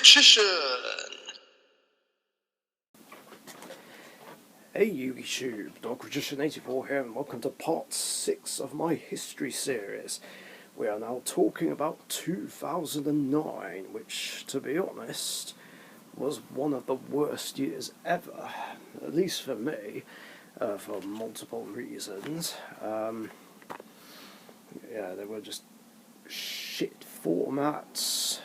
Richician! Hey YouTube, Dark Richician 84 here, and welcome to part 6 of my history series. We are now talking about 2009, which, to be honest, was one of the worst years ever, at least for me, for multiple reasons. Yeah, they were just shit formats.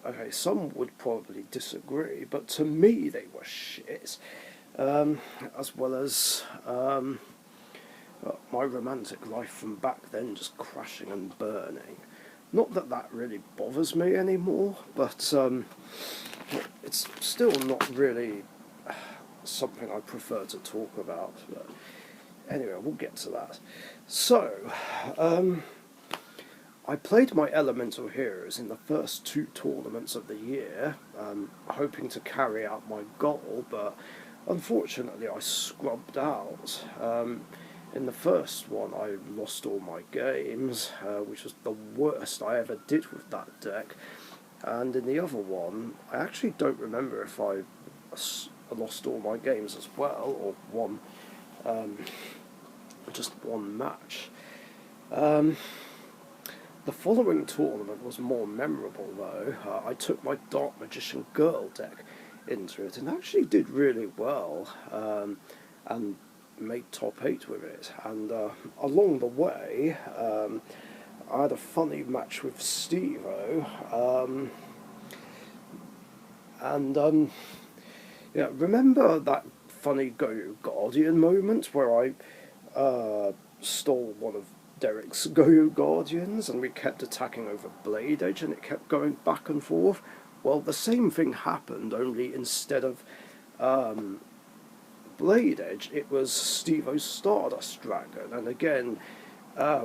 Okay, some would probably disagree, but to me they were shit, as well as my romantic life from back then just crashing and burning. Not that that really bothers me anymore, but it's still not really something I prefer to talk about. But anyway, we'll get to that. So, I played my Elemental Heroes in the first 2 tournaments of the year, hoping to carry out my goal, but unfortunately I scrubbed out. In the first one I lost all my games, which was the worst I ever did with that deck, and in the other one I actually don't remember if I lost all my games as well, or won just one match. The following tournament was more memorable though. I took my Dark Magician Girl deck into it and actually did really well, and made top 8 with it. And along the way, I had a funny match with Steve-O, yeah, remember that funny Go Guardian moment where I stole one of Derek's Go Guardians and we kept attacking over Blade Edge and it kept going back and forth? Well, the same thing happened, only instead of Blade Edge, it was Steve-O's Stardust Dragon, and again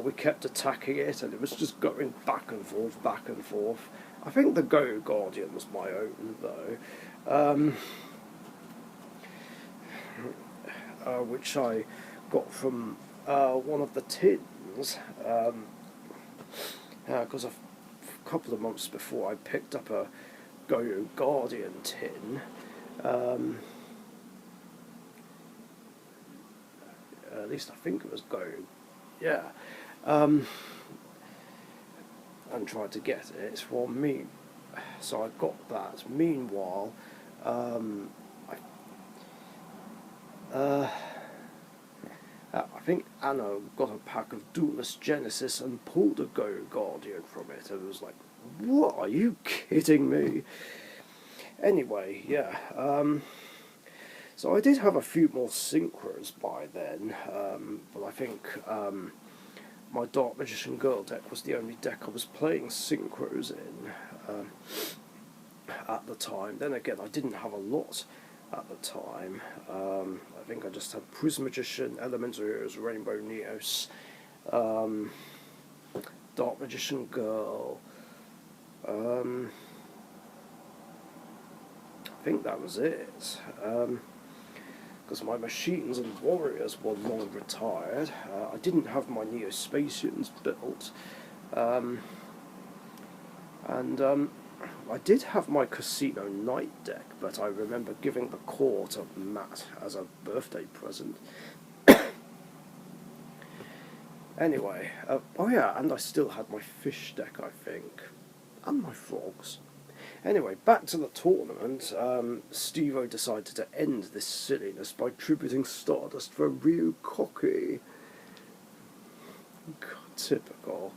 we kept attacking it and it was just going back and forth, back and forth. I think the Go Guardian was my own though, which I got from one of the tins, because a couple of months before I picked up a Go Guardian tin, at least I think it was Go, yeah, and tried to get it. Well, so I got that. Meanwhile, I think Anna got a pack of Duelist Genesis and pulled a Go Guardian from it, and it was like, what, are you kidding me? Anyway, yeah, so I did have a few more synchros by then, but I think my Dark Magician Girl deck was the only deck I was playing synchros in at the time. Then again, I didn't have a lot at the time. I think I just had Prism Magician, Elemental Heroes, Rainbow Neos, Dark Magician Girl. I think that was it. Because my Machines and Warriors were long retired. I didn't have my Neospatians built. I did have my Casino Knight deck, but I remember giving the core to Matt as a birthday present. Anyway, oh yeah, and I still had my fish deck, I think, and my frogs. Anyway, back to the tournament. Steve-O decided to end this silliness by tributing Stardust for Ryu Koki. God, typical.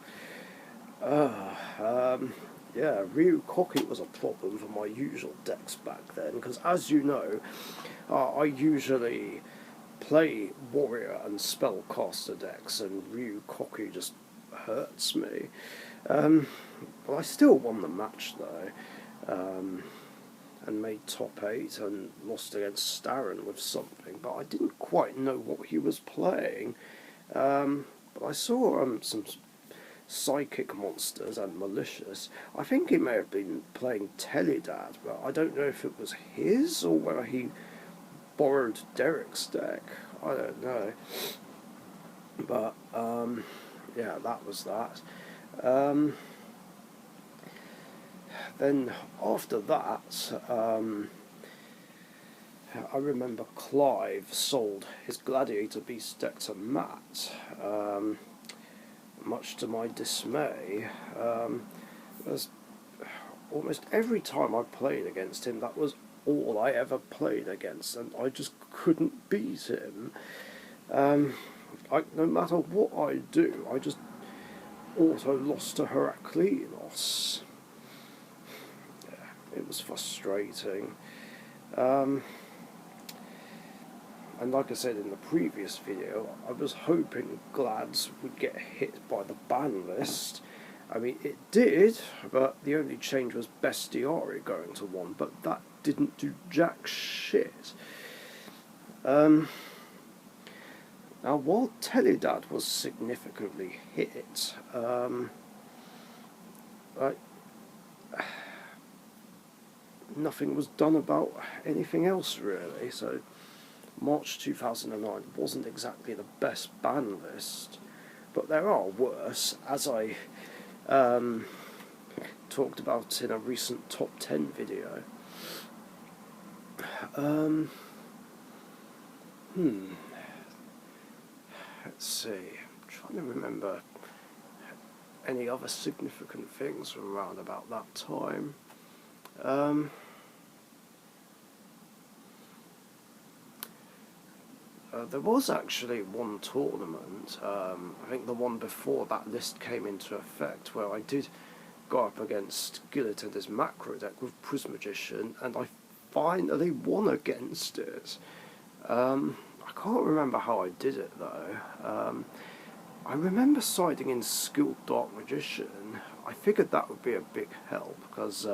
Yeah, Ryu Koki was a problem for my usual decks back then, because as you know, I usually play Warrior and Spellcaster decks, and Ryu Koki just hurts me. But I still won the match though, and made top 8 and lost against Starren with something, but I didn't quite know what he was playing. But I saw some Psychic Monsters and Malicious. I think he may have been playing Telidad, but I don't know if it was his or whether he borrowed Derek's deck. I don't know. But yeah, that was that. then after that, I remember Clive sold his Gladiator Beast deck to Matt, much to my dismay. As almost every time I played against him, that was all I ever played against, and I just couldn't beat him. No matter what I do, I just auto lost to Herakleinos. Yeah, it was frustrating. And like I said in the previous video, I was hoping Glads would get hit by the ban list. I mean, it did, but the only change was Bestiari going to 1, but that didn't do jack shit. Now, while Teledad was significantly hit, nothing was done about anything else really, so March 2009 wasn't exactly the best ban list, but there are worse, as I talked about in a recent top 10 video. Let's see, I'm trying to remember any other significant things from around about that time. There was actually one tournament, I think the one before that list came into effect, where I did go up against Gillet and his macro deck with Prismagician, and I finally won against it. I can't remember how I did it though. I remember siding in Skilled Dark Magician. I figured that would be a big help, because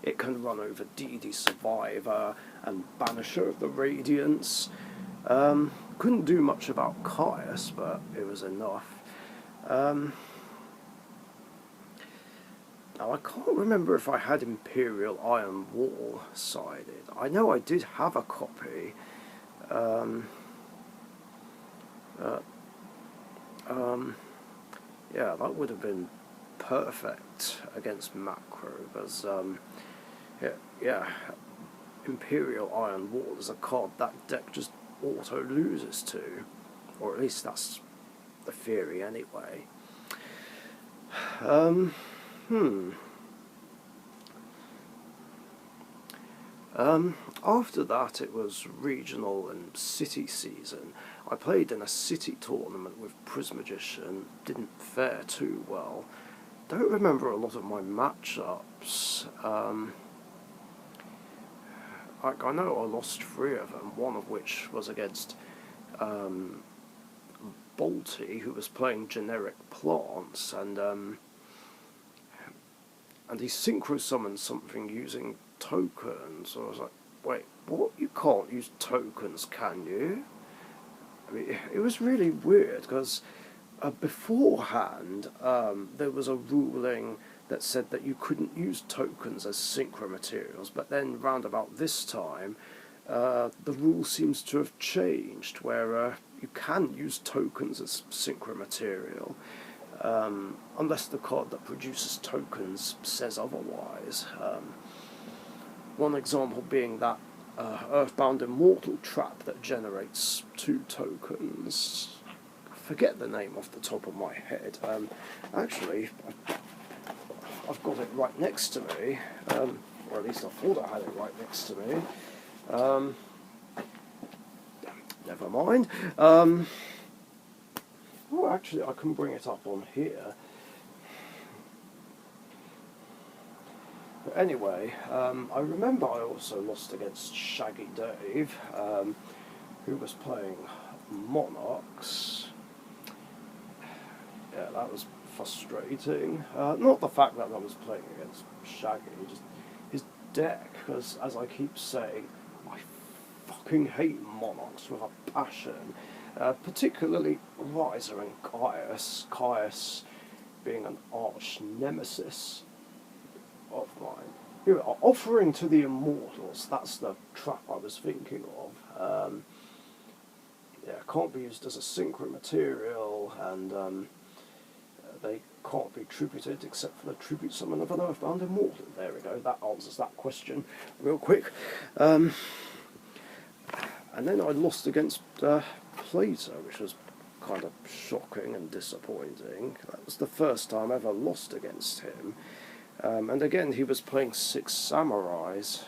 it can run over DD Survivor and Banisher of the Radiance. Couldn't do much about Caius, but it was enough. Now I can't remember if I had Imperial Iron Wall sided. I know I did have a copy. Yeah, that would have been perfect against macro, because yeah, Imperial Iron Wall is a card that deck just auto loses to, or at least that's the theory anyway. After that it was regional and city season. I played in a city tournament with Prismagician, didn't fare too well. Don't remember a lot of my matchups. I know I lost 3 of them, one of which was against Bolty, who was playing generic plants, and he synchro summoned something using tokens. So I was like, wait, what? You can't use tokens, can you? I mean, it was really weird, because beforehand there was a ruling that said that you couldn't use tokens as synchro materials, but then round about this time the rule seems to have changed, where you can use tokens as synchro material, unless the card that produces tokens says otherwise. One example being that Earthbound Immortal trap that generates 2 tokens. I forget the name off the top of my head. Actually, I've got it right next to me, or at least I thought I had it right next to me. Never mind. Oh, actually, I can bring it up on here. But anyway, I remember I also lost against Shaggy Dave, who was playing Monarchs. Yeah, that was frustrating. Not the fact that I was playing against Shaggy, just his deck, because as I keep saying, I fucking hate Monarchs with a passion, particularly Riser and Caius. Caius being an arch nemesis of mine. Here, offering to the Immortals, that's the trap I was thinking of. Yeah, can't be used as a synchro material, and they can't be tributed except for the tribute summon of an Earthbound Immortal. There we go, that answers that question real quick. And then I lost against Plato, which was kind of shocking and disappointing. That was the first time I ever lost against him. And again, he was playing 6 samurais.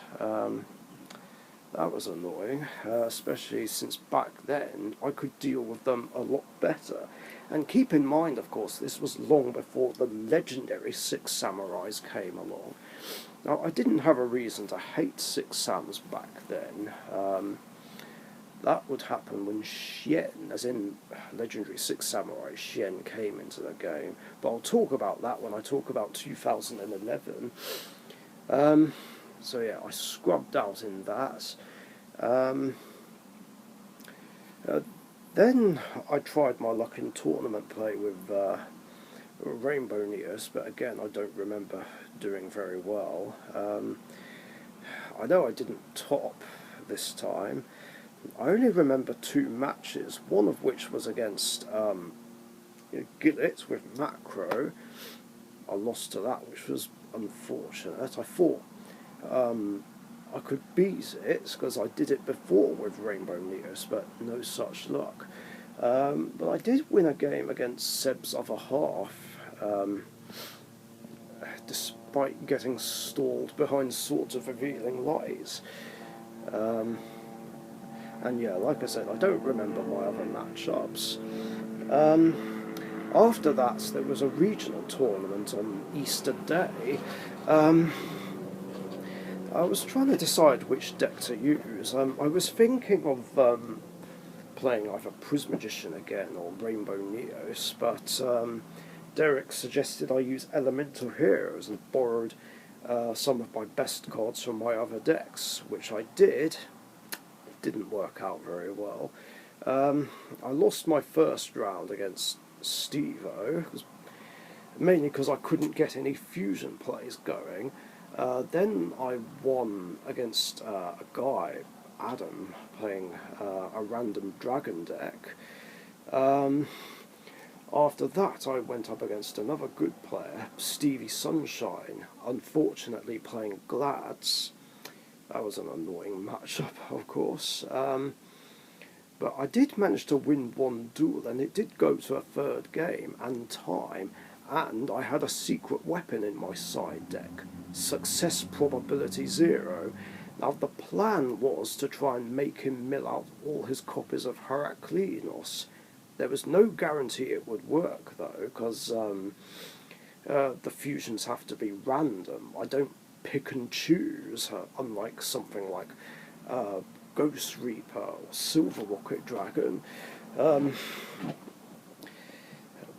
That was annoying, especially since back then I could deal with them a lot better. And keep in mind, of course, this was long before the legendary 6 samurais came along. Now, I didn't have a reason to hate 6 Sams back then. That would happen when Xian, as in legendary 6 samurai, Xian came into the game. But I'll talk about that when I talk about 2011. So yeah, I scrubbed out in that. Then I tried my luck in tournament play with Rainbow Neos, but again I don't remember doing very well. I know I didn't top this time. I only remember 2 matches, one of which was against Gillet with Macro. I lost to that, which was unfortunate. I thought I could beat it because I did it before with Rainbow Neos, but no such luck. But I did win a game against Seb's other half, despite getting stalled behind Swords of Revealing Lies. And yeah, like I said, I don't remember my other matchups. After that, there was a regional tournament on Easter Day. I was trying to decide which deck to use. I was thinking of playing either Prismagician again or Rainbow Neos, but Derek suggested I use Elemental Heroes and borrowed some of my best cards from my other decks, which I did. It didn't work out very well. I lost my first round against Steve-O, mainly because I couldn't get any fusion plays going. Then I won against a guy, Adam, playing a random dragon deck. After that I went up against another good player, Stevie Sunshine, unfortunately playing Glads. That was an annoying matchup, of course. But I did manage to win one duel, and it did go to a 3rd game and time, and I had a secret weapon in my side deck. Success probability 0. Now the plan was to try and make him mill out all his copies of Herakleinos. There was no guarantee it would work though, because the fusions have to be random. I don't pick and choose, unlike something like Ghost Reaper or Silver Rocket Dragon.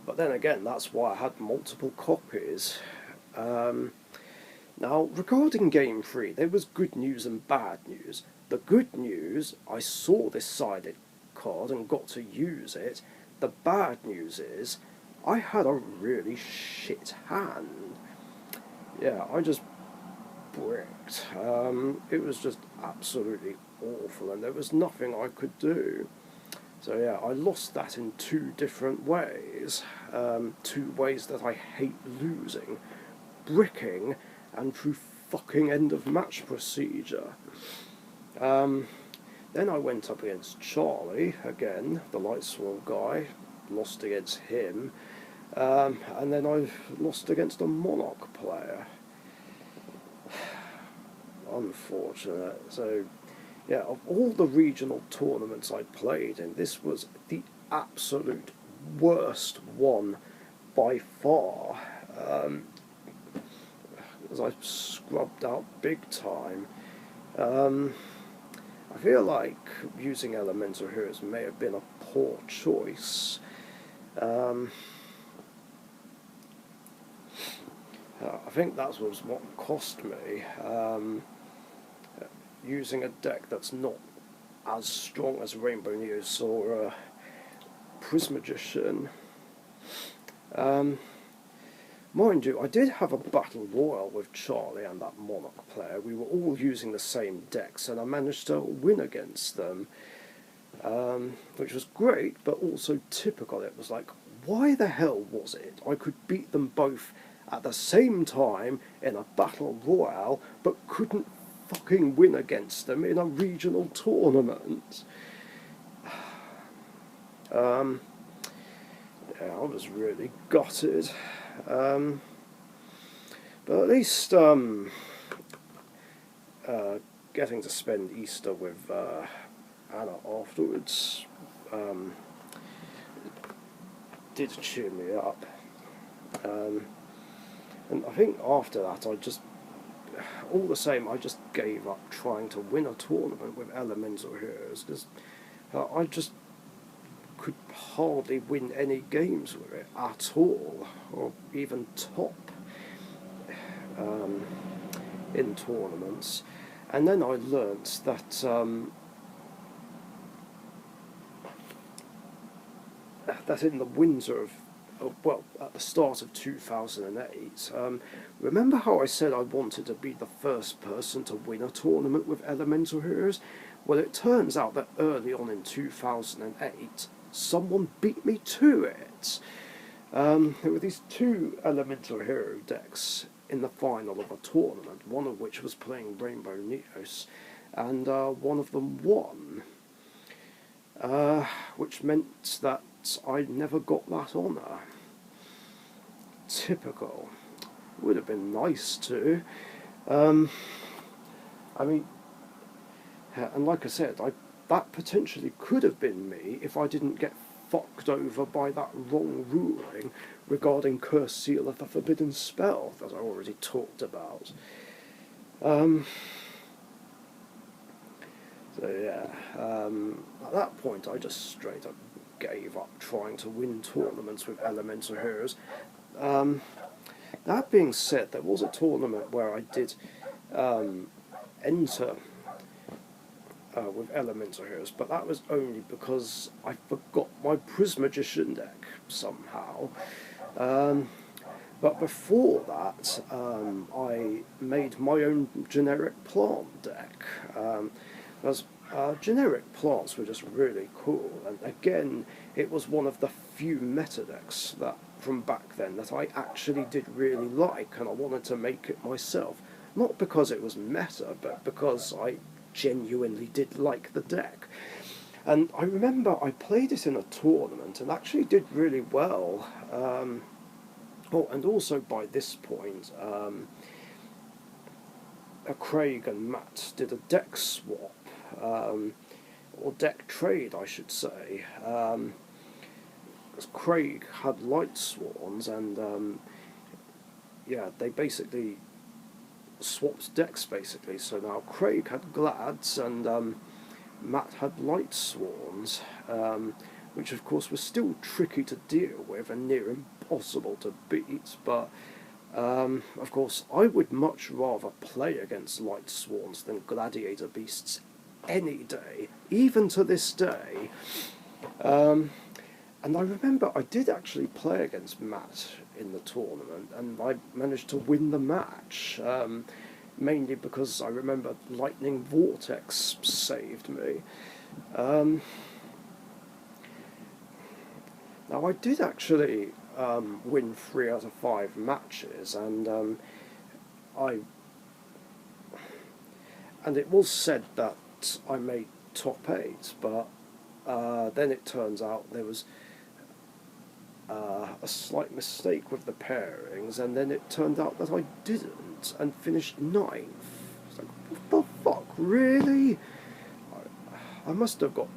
But then again, that's why I had multiple copies. Now, regarding Game 3, there was good news and bad news. The good news, I saw this sided card and got to use it. The bad news is, I had a really shit hand. Yeah, I just bricked. It was just absolutely awful, and there was nothing I could do. So yeah, I lost that in 2 different ways. 2 ways that I hate losing. Bricking and through fucking end of match procedure. Then I went up against Charlie, again, the Lightsworn guy, lost against him. And then I lost against a Monarch player. Unfortunate. So yeah, of all the regional tournaments I played in, this was the absolute worst one by far. Because I scrubbed out big time. I feel like using Elemental Heroes may have been a poor choice. I think that was what cost me. Using a deck that's not as strong as Rainbow Neos or Prismagician. Mind you, I did have a battle royal with Charlie and that Monarch player. We were all using the same decks, and I managed to win against them, which was great, but also typical. It was like why the hell was it I could beat them both at the same time in a battle royale, but couldn't fucking win against them in a regional tournament? Yeah, I was really gutted. But at least getting to spend Easter with Anna afterwards did cheer me up. And I think after that, all the same, I just gave up trying to win a tournament with Elemental Heroes, because I just could hardly win any games with it at all, or even top in tournaments. And then I learnt that that in the winter of, well, at the start of 2008, remember how I said I wanted to be the first person to win a tournament with Elemental Heroes? Well, it turns out that early on in 2008, someone beat me to it. There were these two Elemental Hero decks in the final of a tournament, one of which was playing Rainbow Neos, and one of them won, which meant that I never got that honour. Typical. Would have been nice to. I mean, and like I said, that potentially could have been me if I didn't get fucked over by that wrong ruling regarding Curse Seal of the Forbidden Spell that I already talked about. So yeah, at that point I just straight up gave up trying to win tournaments with Elemental Heroes. That being said, there was a tournament where I did enter with Elemental Heroes, but that was only because I forgot my Prismagician deck somehow. But before that, I made my own generic plant deck. Because generic plants were just really cool, and again, it was one of the few meta decks that from back then that I actually did really like, and I wanted to make it myself. Not because it was meta, but because I genuinely did like the deck. And I remember I played it in a tournament and actually did really well. Oh, and also by this point, Craig and Matt did a deck swap, or deck trade, I should say. Craig had Light Swans, and yeah, they basically swapped decks basically. So now Craig had Glads and Matt had Light Swans, which of course was still tricky to deal with and near impossible to beat, but of course I would much rather play against Light Swans than Gladiator Beasts any day, even to this day. And I remember I did actually play against Matt in the tournament, and I managed to win the match, mainly because I remember Lightning Vortex saved me. Now I did actually win 3 out of 5 matches, and it was said that I made top 8, but then it turns out there was a slight mistake with the pairings, and then it turned out that I didn't, and finished 9th. It's like, what the fuck, really? I must have got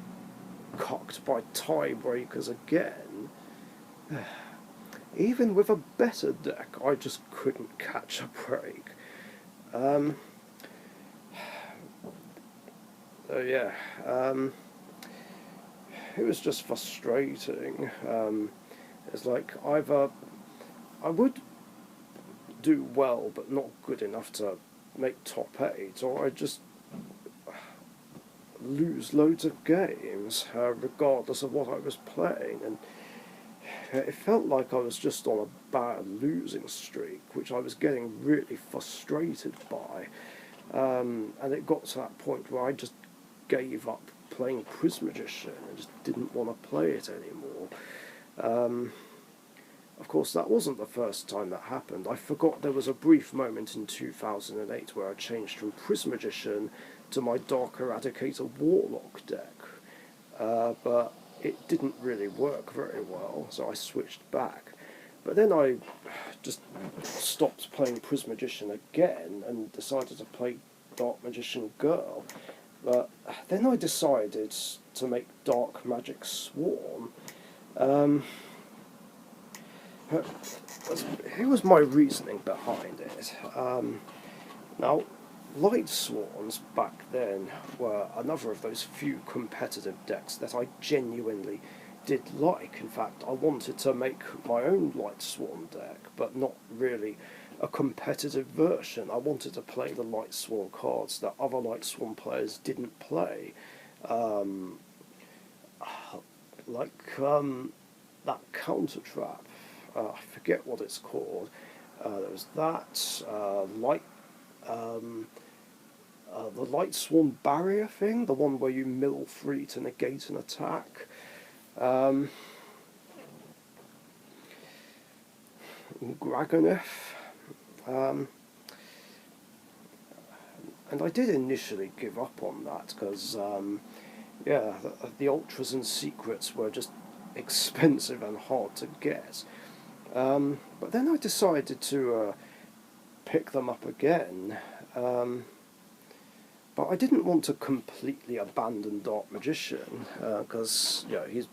cocked by tiebreakers again. Even with a better deck, I just couldn't catch a break. So yeah, it was just frustrating. It's like either I would do well but not good enough to make top 8, or I just lose loads of games regardless of what I was playing, and it felt like I was just on a bad losing streak, which I was getting really frustrated by, and it got to that point where I just gave up playing Prismagician and just didn't want to play it anymore. Of course, that wasn't the first time that happened. I forgot there was a brief moment in 2008 where I changed from Prismagician to my Dark Eradicator Warlock deck, but it didn't really work very well, so I switched back. But then I just stopped playing Prismagician again and decided to play Dark Magician Girl. But then I decided to make Dark Magic Swarm. Here was my reasoning behind it. Now, Light Swarms back then were another of those few competitive decks that I genuinely did like. In fact, I wanted to make my own Light Swarm deck, but not really a competitive version. I wanted to play the Light Swarm cards that other Light Swarm players didn't play. That Counter Trap. I forget what it's called. There was that, the Light Swarm Barrier thing, the one where you mill 3 to negate an attack. Dragonif. And I did initially give up on that because, the Ultras and Secrets were just expensive and hard to get. But then I decided to pick them up again. But I didn't want to completely abandon Dark Magician, because he's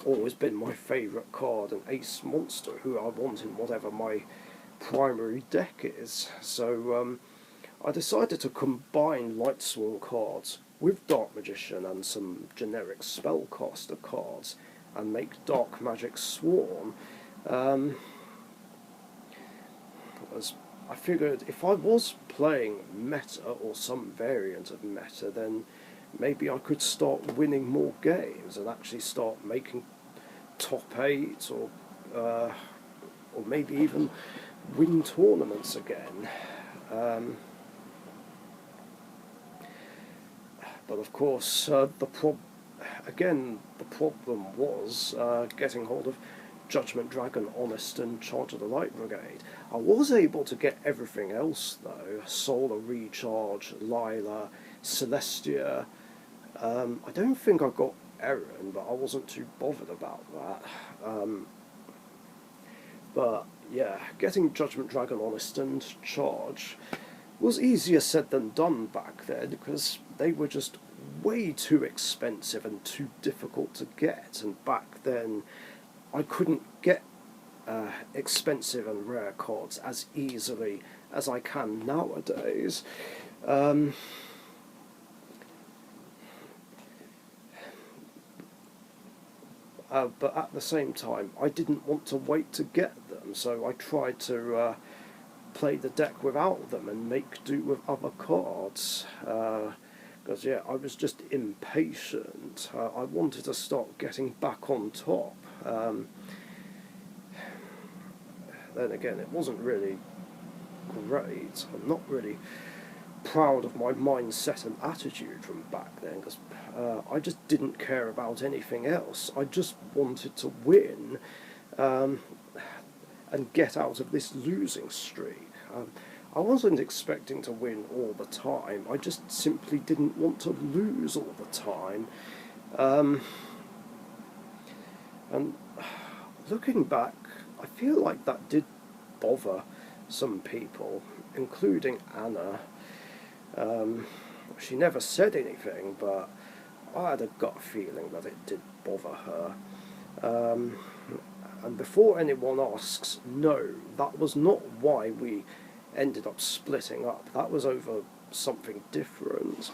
always been my favourite card, an ace monster who I want in whatever my primary deck is. So I decided to combine Light Swarm cards with Dark Magician and some generic spellcaster cards and make Dark Magic Swarm. As I figured if I was playing meta or some variant of meta, then maybe I could start winning more games and actually start making top 8 or maybe even win tournaments again. But of course, the problem was getting hold of Judgment Dragon, Honest, and Charge of the Light Brigade. I was able to get everything else though: Solar Recharge, Lila, Celestia. I don't think I got Erin, but I wasn't too bothered about that. But yeah, getting Judgment Dragon, Honest, and Charge was easier said than done back then, because they were just way too expensive and too difficult to get, and back then I couldn't get expensive and rare cards as easily as I can nowadays. But at the same time, I didn't want to wait to get them, so I tried to play the deck without them and make do with other cards. Because I was just impatient. I wanted to start getting back on top. Then again, it wasn't really great. I'm not really proud of my mindset and attitude from back then, because I just didn't care about anything else. I just wanted to win and get out of this losing streak. I wasn't expecting to win all the time. I just simply didn't want to lose all the time. And looking back, I feel like that did bother some people, including Anna. She never said anything, but I had a gut feeling that it did bother her. And before anyone asks, no, that was not why we ended up splitting up. That was over something different.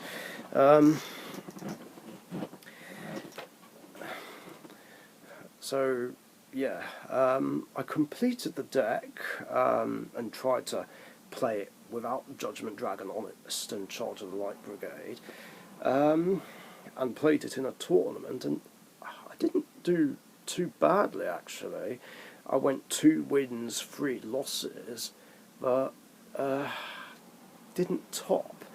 So yeah, I completed the deck and tried to play it without Judgment Dragon, Honest, and Charge of the Light Brigade, and played it in a tournament, and I didn't do too badly actually. I went 2 wins, 3 losses, but didn't top.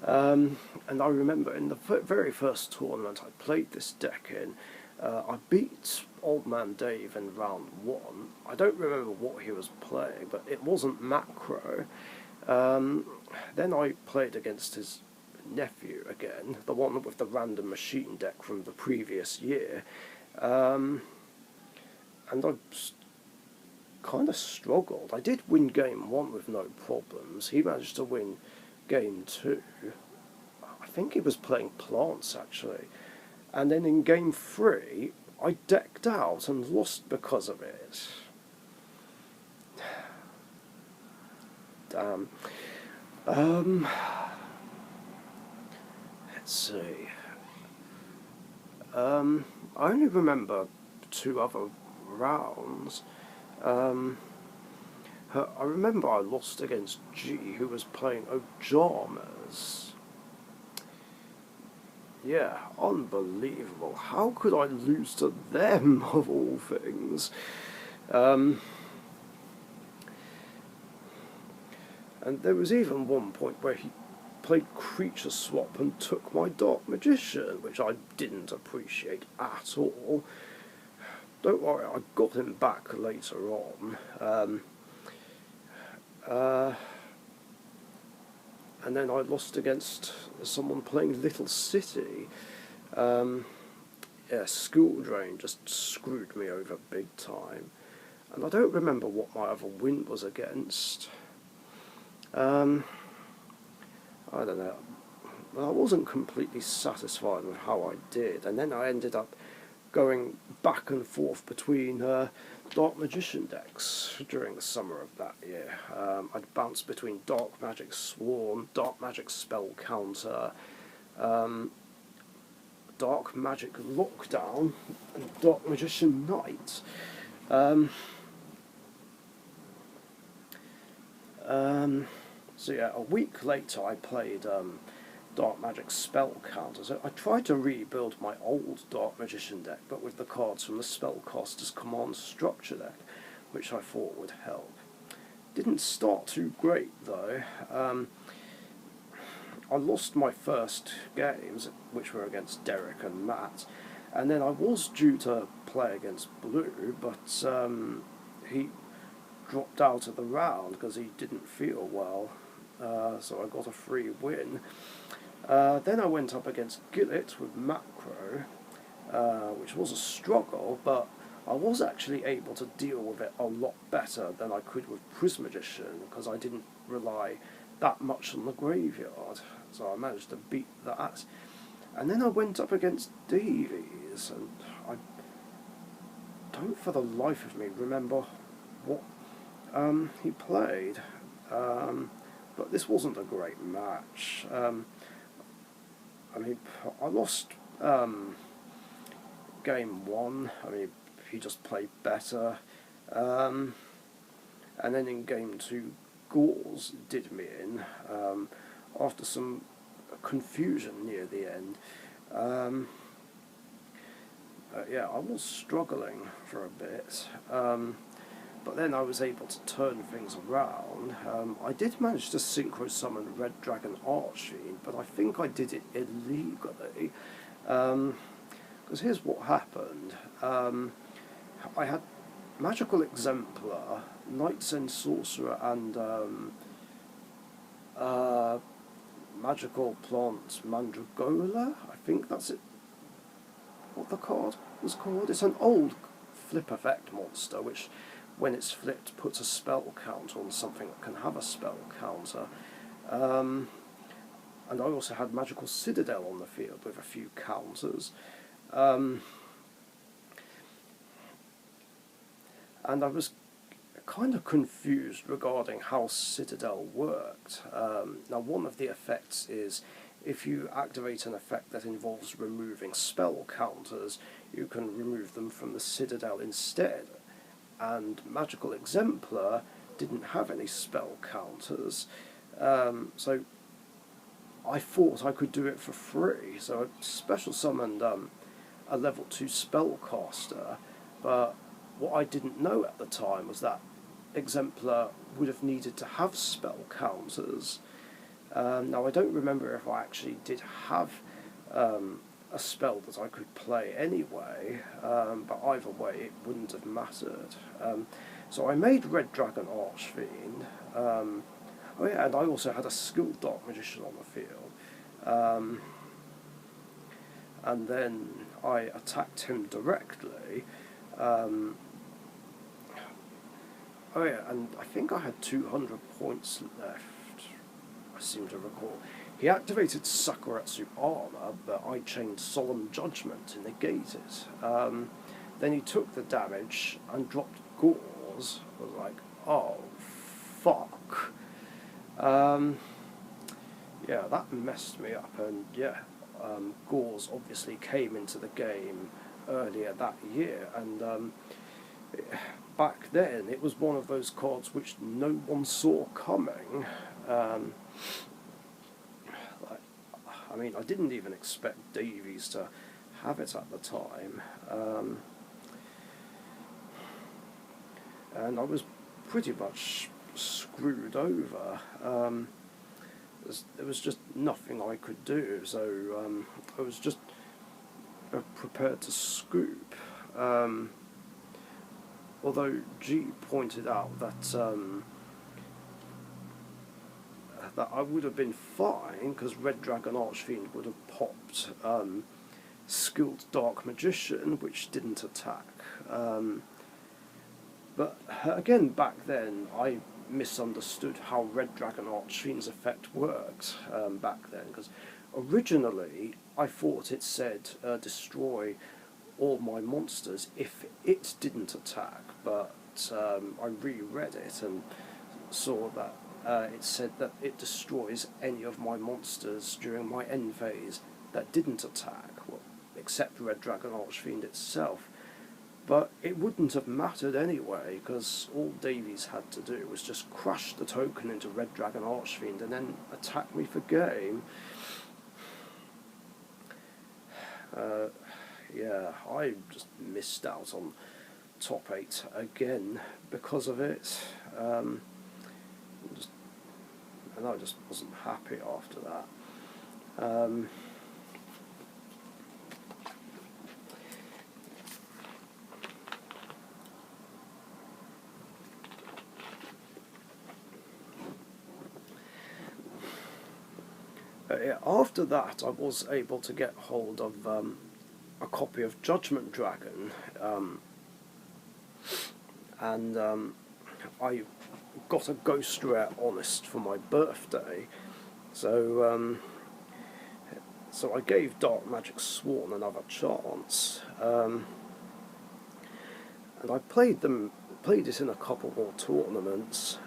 And I remember in the very first tournament I played this deck in, I beat Old Man Dave in round 1. I don't remember what he was playing, but it wasn't macro. Then I played against his nephew again, the one with the random machine deck from the previous year, and I kind of struggled. I did win game 1 with no problems. He managed to win game 2. I think he was playing plants actually, and then in game 3 I decked out and lost because of it. Damn. Let's see. I only remember 2 other rounds. I remember I lost against G, who was playing Ojamas. Yeah, unbelievable. How could I lose to them, of all things? And there was even one point where he played Creature Swap and took my Dark Magician, which I didn't appreciate at all. Don't worry, I got him back later on. And then I lost against someone playing Little City. Yeah, School Drain just screwed me over big time. And I don't remember what my other win was against. I don't know. Well, I wasn't completely satisfied with how I did, and then I ended up going back and forth between Dark Magician decks during the summer of that year. I'd bounced between Dark Magic Swarm, Dark Magic Spell Counter, Dark Magic Lockdown, and Dark Magician Knight. So yeah, a week later I played Dark Magic Spell Counter. So I tried to rebuild my old Dark Magician deck, but with the cards from the Spellcaster's Command Structure deck, which I thought would help. Didn't start too great though. I lost my first games, which were against Derek and Matt, and then I was due to play against Blue, but he dropped out of the round because he didn't feel well, so I got a free win. Then I went up against Gillett with Macro, which was a struggle, but I was actually able to deal with it a lot better than I could with Prismagician, because I didn't rely that much on the graveyard, so I managed to beat that. And then I went up against Davies, and I don't for the life of me remember what he played, but this wasn't a great match. I mean, I lost game 1. I mean, he just played better, and then in game 2, Gauls did me in after some confusion near the end. Yeah, I was struggling for a bit. But then I was able to turn things around. I did manage to synchro summon Red Dragon Archfiend, but I think I did it illegally. Because here's what happened. I had Magical Exemplar, Knight's End Sorcerer, and Magical Plant Mandragola. I think that's it. What the card was called? It's an old flip effect monster, which, when it's flipped, puts a spell counter on something that can have a spell counter. And I also had Magical Citadel on the field with a few counters. And I was kind of confused regarding how Citadel worked. Now, one of the effects is if you activate an effect that involves removing spell counters, you can remove them from the Citadel instead. And Magical Exemplar didn't have any spell counters, so I thought I could do it for free. So I special summoned a level 2 spellcaster, but what I didn't know at the time was that Exemplar would have needed to have spell counters. Now I don't remember if I actually did have a spell that I could play anyway, but either way it wouldn't have mattered. So I made Red Dragon Archfiend. Oh yeah, and I also had a skilled Dark Magician on the field. And then I attacked him directly. Oh yeah, and I think I had 200 points left, I seem to recall. He activated Sakuretsu Armor, but I chained Solemn Judgment to negate it. Then he took the damage and dropped Gauze. I was like, oh, fuck. Yeah, that messed me up, and yeah, Gauze obviously came into the game earlier that year, and back then it was one of those cards which no one saw coming. I mean, I didn't even expect Davies to have it at the time, and I was pretty much screwed over. There was just nothing I could do, so I was just prepared to scoop. Although G pointed out that that I would have been fine because Red Dragon Archfiend would have popped Skilled Dark Magician, which didn't attack. But again, back then I misunderstood how Red Dragon Archfiend's effect worked back then, because originally I thought it said destroy all my monsters if it didn't attack, but I reread it and saw that it said that it destroys any of my monsters during my end phase that didn't attack, well, except Red Dragon Archfiend itself. But it wouldn't have mattered anyway, because all Davies had to do was just crush the token into Red Dragon Archfiend and then attack me for game. Yeah, I just missed out on top 8 again because of it. And I just wasn't happy after that. Yeah, after that, I was able to get hold of a copy of Judgment Dragon, and I got a Ghost Rare Honest for my birthday, so so I gave Dark Magic Sworn another chance, and I played it in a couple more tournaments.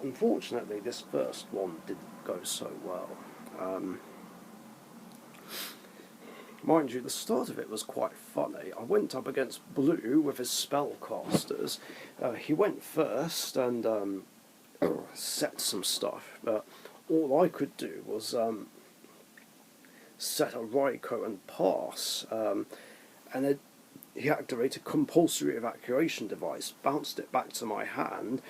Unfortunately, this first one didn't go so well. Mind you, the start of it was quite funny. I went up against Blue with his spellcasters. He went first and set some stuff, but all I could do was set a Raikou and pass, and then he activated Compulsory Evacuation Device, bounced it back to my hand,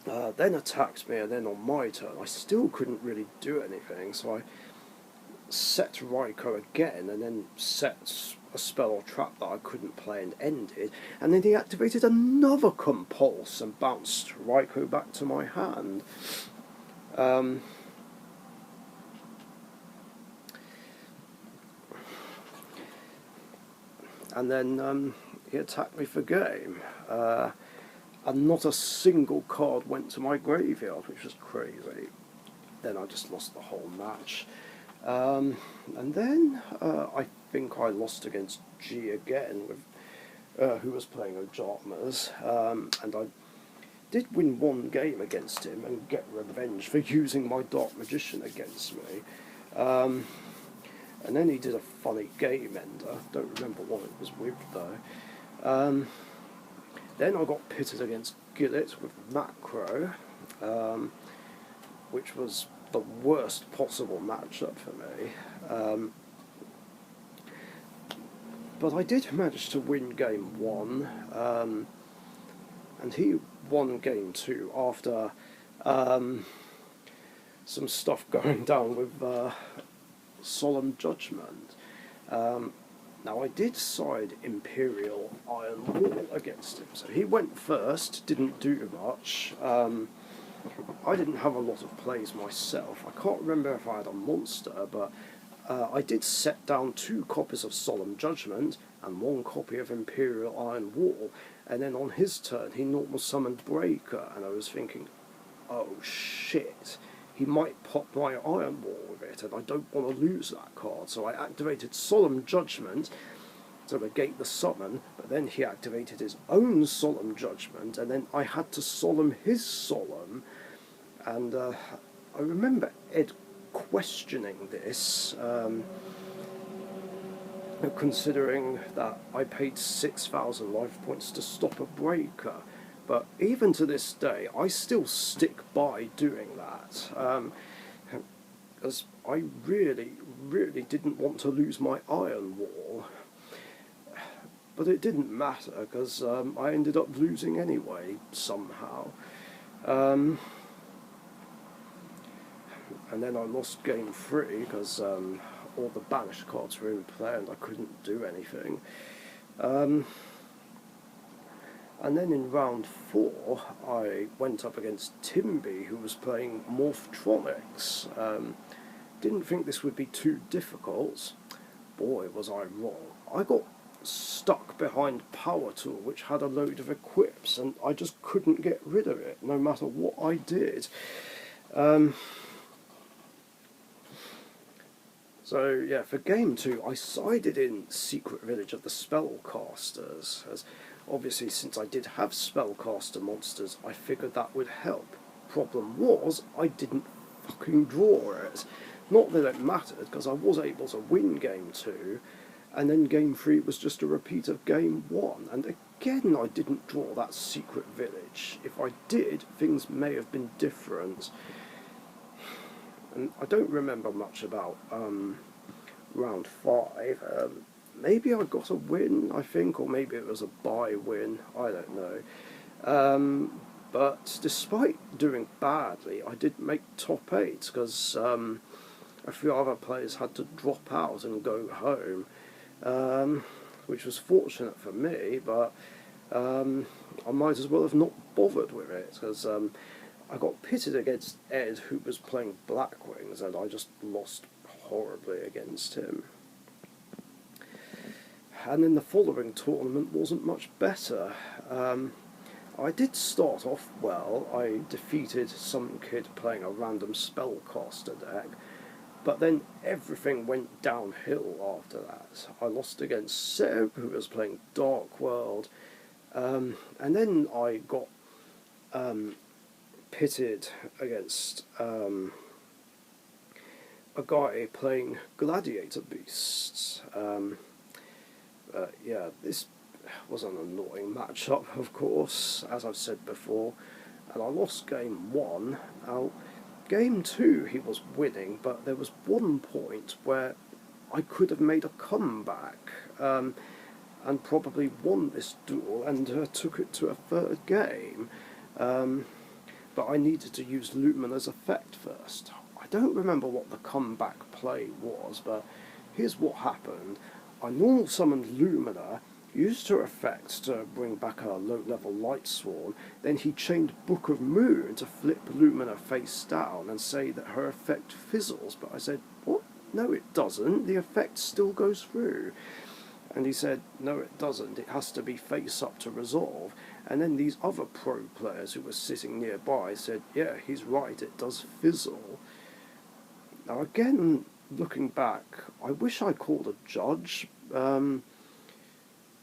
then attacked me, and then on my turn I still couldn't really do anything, so I set Raikou again and then set a spell or trap that I couldn't play and ended, and then he activated another Compulse and bounced Raikou back to my hand. And then he attacked me for game. And not a single card went to my graveyard, which was crazy. Then I just lost the whole match. And then I think I lost against G again, with who was playing Ojatmas, and I did win one game against him and get revenge for using my Dark Magician against me. And then he did a funny game ender. Don't remember what it was with though. Then I got pitted against Gillet with Macro, which was the worst possible matchup for me. But I did manage to win game 1, and he won game 2 after some stuff going down with Solemn Judgment. Now, I did side Imperial Iron Wall against him, so he went first, didn't do much. I didn't have a lot of plays myself. I can't remember if I had a monster, but I did set down 2 copies of Solemn Judgment and 1 copy of Imperial Iron Wall, and then on his turn he normal summoned Breaker, and I was thinking, oh shit, he might pop my Iron Wall with it, and I don't want to lose that card, so I activated Solemn Judgment to negate the summon, but then he activated his own Solemn Judgment, and then I had to Solemn his Solemn, and I remember Ed questioning this, considering that I paid 6,000 life points to stop a Breaker. But even to this day, I still stick by doing that, because I really, really didn't want to lose my Iron Wall. But it didn't matter, because I ended up losing anyway, somehow. And then I lost game 3, because all the banished cards were in play and I couldn't do anything. And then in round 4, I went up against Timby, who was playing Morphtronics. Didn't think this would be too difficult. Boy, was I wrong. I got stuck behind Power Tool, which had a load of equips, and I just couldn't get rid of it, no matter what I did. So, yeah, for game 2, I sided in Secret Village of the Spellcasters, as obviously, since I did have Spellcaster monsters, I figured that would help. Problem was, I didn't fucking draw it. Not that it mattered, because I was able to win game 2, and then game 3 was just a repeat of game 1, and again I didn't draw that Secret Village. If I did, things may have been different. And I don't remember much about round 5. Maybe I got a win, I think, or maybe it was a bye win, I don't know. But despite doing badly, I did make top 8, because a few other players had to drop out and go home, which was fortunate for me, but I might as well have not bothered with it, because I got pitted against Ed, who was playing Blackwings, and I just lost horribly against him. And then the following tournament wasn't much better. I did start off well. I defeated some kid playing a random spellcaster deck, but then everything went downhill after that. I lost against Seb, who was playing Dark World, and then I got pitted against a guy playing Gladiator Beasts. Yeah, this was an annoying matchup, of course, as I've said before, and I lost game 1. Now, game 2 he was winning, but there was one point where I could have made a comeback, and probably won this duel and took it to a 3rd game, but I needed to use Lumina's effect first. I don't remember what the comeback play was, but here's what happened. I normal summoned Lumina, used her effect to bring back a low-level Lightsworn, then he chained Book of Moon to flip Lumina face down and say that her effect fizzles, but I said, what? No it doesn't, the effect still goes through. And he said, no it doesn't, it has to be face up to resolve. And then these other pro players who were sitting nearby said, yeah, he's right, it does fizzle. Now again, looking back, I wish I called a judge,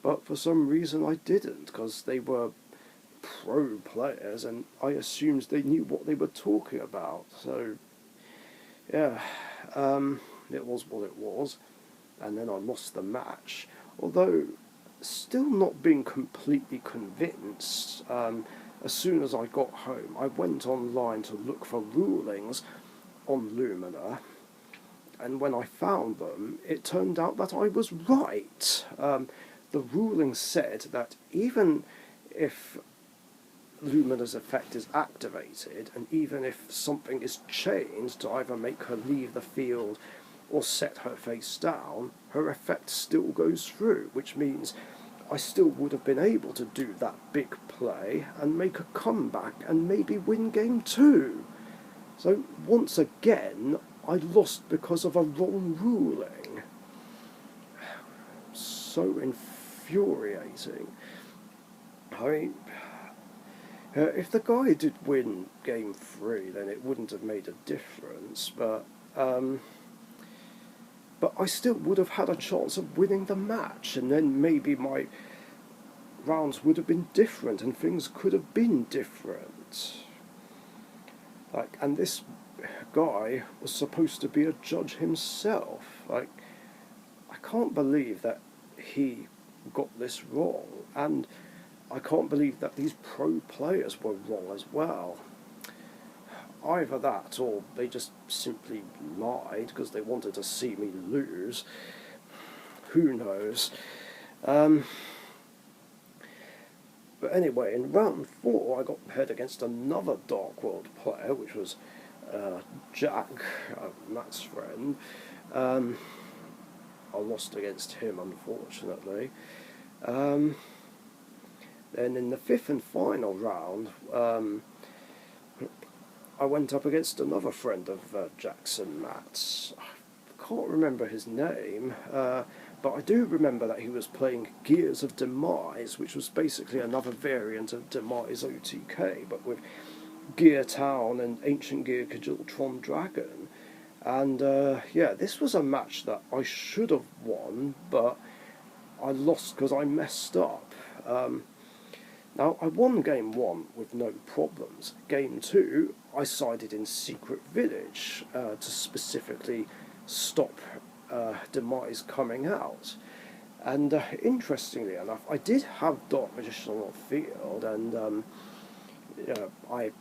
but for some reason I didn't, because they were pro players and I assumed they knew what they were talking about. So, yeah, it was what it was, and then I lost the match, although still not being completely convinced. As soon as I got home, I went online to look for rulings on Lumina, and when I found them, it turned out that I was right. The ruling said that even if Lumina's effect is activated, and even if something is chained to either make her leave the field or set her face down, her effect still goes through, which means I still would have been able to do that big play and make a comeback and maybe win game 2. So once again, I lost because of a wrong ruling. So infuriating. I mean, if the guy did win game 3, then it wouldn't have made a difference, but I still would have had a chance of winning the match, and then maybe my rounds would have been different and things could have been different. Like, and this guy was supposed to be a judge himself. Like, I can't believe that he got this wrong, and I can't believe that these pro players were wrong as well. Either that, or they just simply lied because they wanted to see me lose. Who knows? But anyway, in round 4, I got paired against another Dark World player, which was Jack, Matt's friend. I lost against him, unfortunately. Then in the 5th and final round, I went up against another friend of Jackson, Matt's. I can't remember his name, but I do remember that he was playing Gears of Demise, which was basically another variant of Demise OTK, but with Gear Town and Ancient Gear Kajiltron Dragon. And yeah, this was a match that I should have won, but I lost because I messed up. Now, I won game 1 with no problems. Game 2, I sided in Secret Village to specifically stop Demise coming out. And interestingly enough, I did have Dark Richician on the field, and I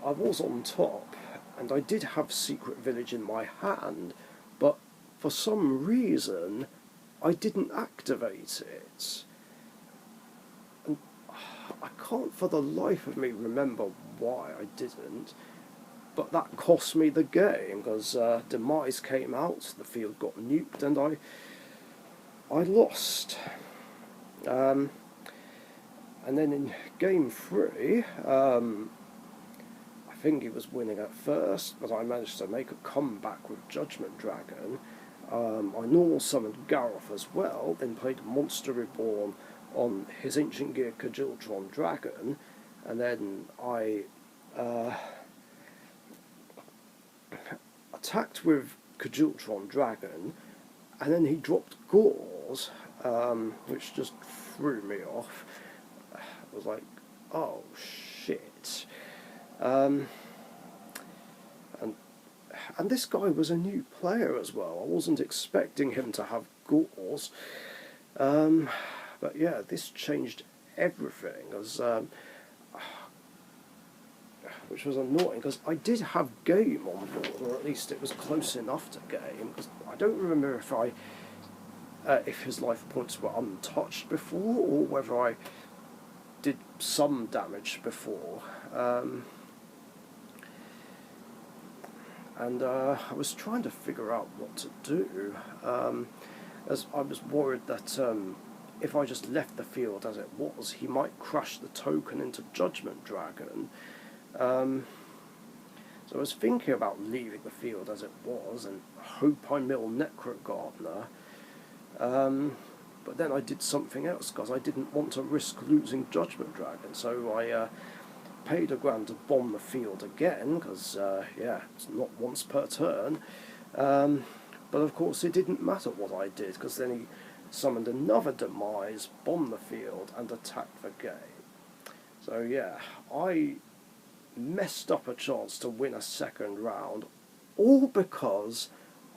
was on top, and I did have Secret Village in my hand, but for some reason I didn't activate it. And I can't for the life of me remember why I didn't, but that cost me the game, because Demise came out, the field got nuked, and I lost. And then in game 3, I think he was winning at first, but I managed to make a comeback with Judgment Dragon. I normal summoned Gareth as well, then played Monster Reborn on his Ancient Gear Kajiltron Dragon, and then I attacked with Kajiltron Dragon, and then he dropped Gauze, which just threw me off. I was like, oh shit. And this guy was a new player as well. I wasn't expecting him to have Gauze. But yeah, this changed everything, which was annoying, because I did have game on board, or at least it was close enough to game, because I don't remember if his life points were untouched before, or whether I did some damage before. And I was trying to figure out what to do, as I was worried that if I just left the field as it was, he might crush the token into Judgment Dragon. So I was thinking about leaving the field as it was and hope I mill Necro Gardener. But then I did something else, because I didn't want to risk losing Judgment Dragon, so I paid a grand to bomb the field again, because, yeah, it's not once per turn. But of course it didn't matter what I did, because then he summoned another Demise, bombed the field, and attacked the game. So yeah, I messed up a chance to win a second round, all because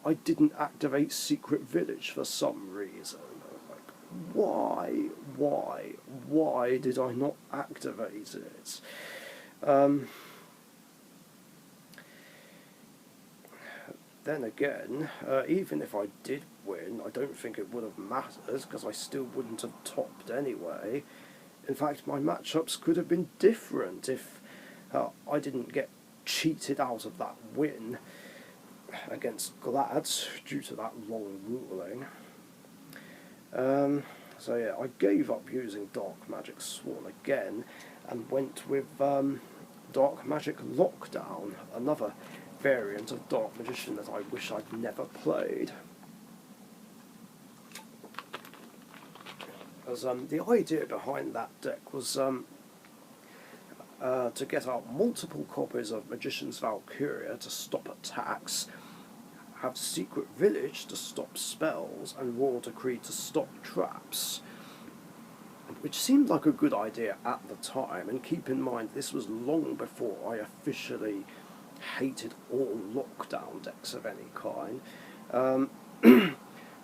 I didn't activate Secret Village for some reason. Why did I not activate it? Then again, even if I did win, I don't think it would have mattered, because I still wouldn't have topped anyway. In fact, my matchups could have been different if I didn't get cheated out of that win against Glad due to that long ruling. So yeah, I gave up using Dark Magic Sworn again and went with Dark Magic Lockdown, another variant of Dark Magician that I wish I'd never played. As the idea behind that deck was to get out multiple copies of Magician's Valkyria to stop attacks, have Secret Village to stop spells, and Royal Decree to stop traps, which seemed like a good idea at the time, and keep in mind this was long before I officially hated all lockdown decks of any kind.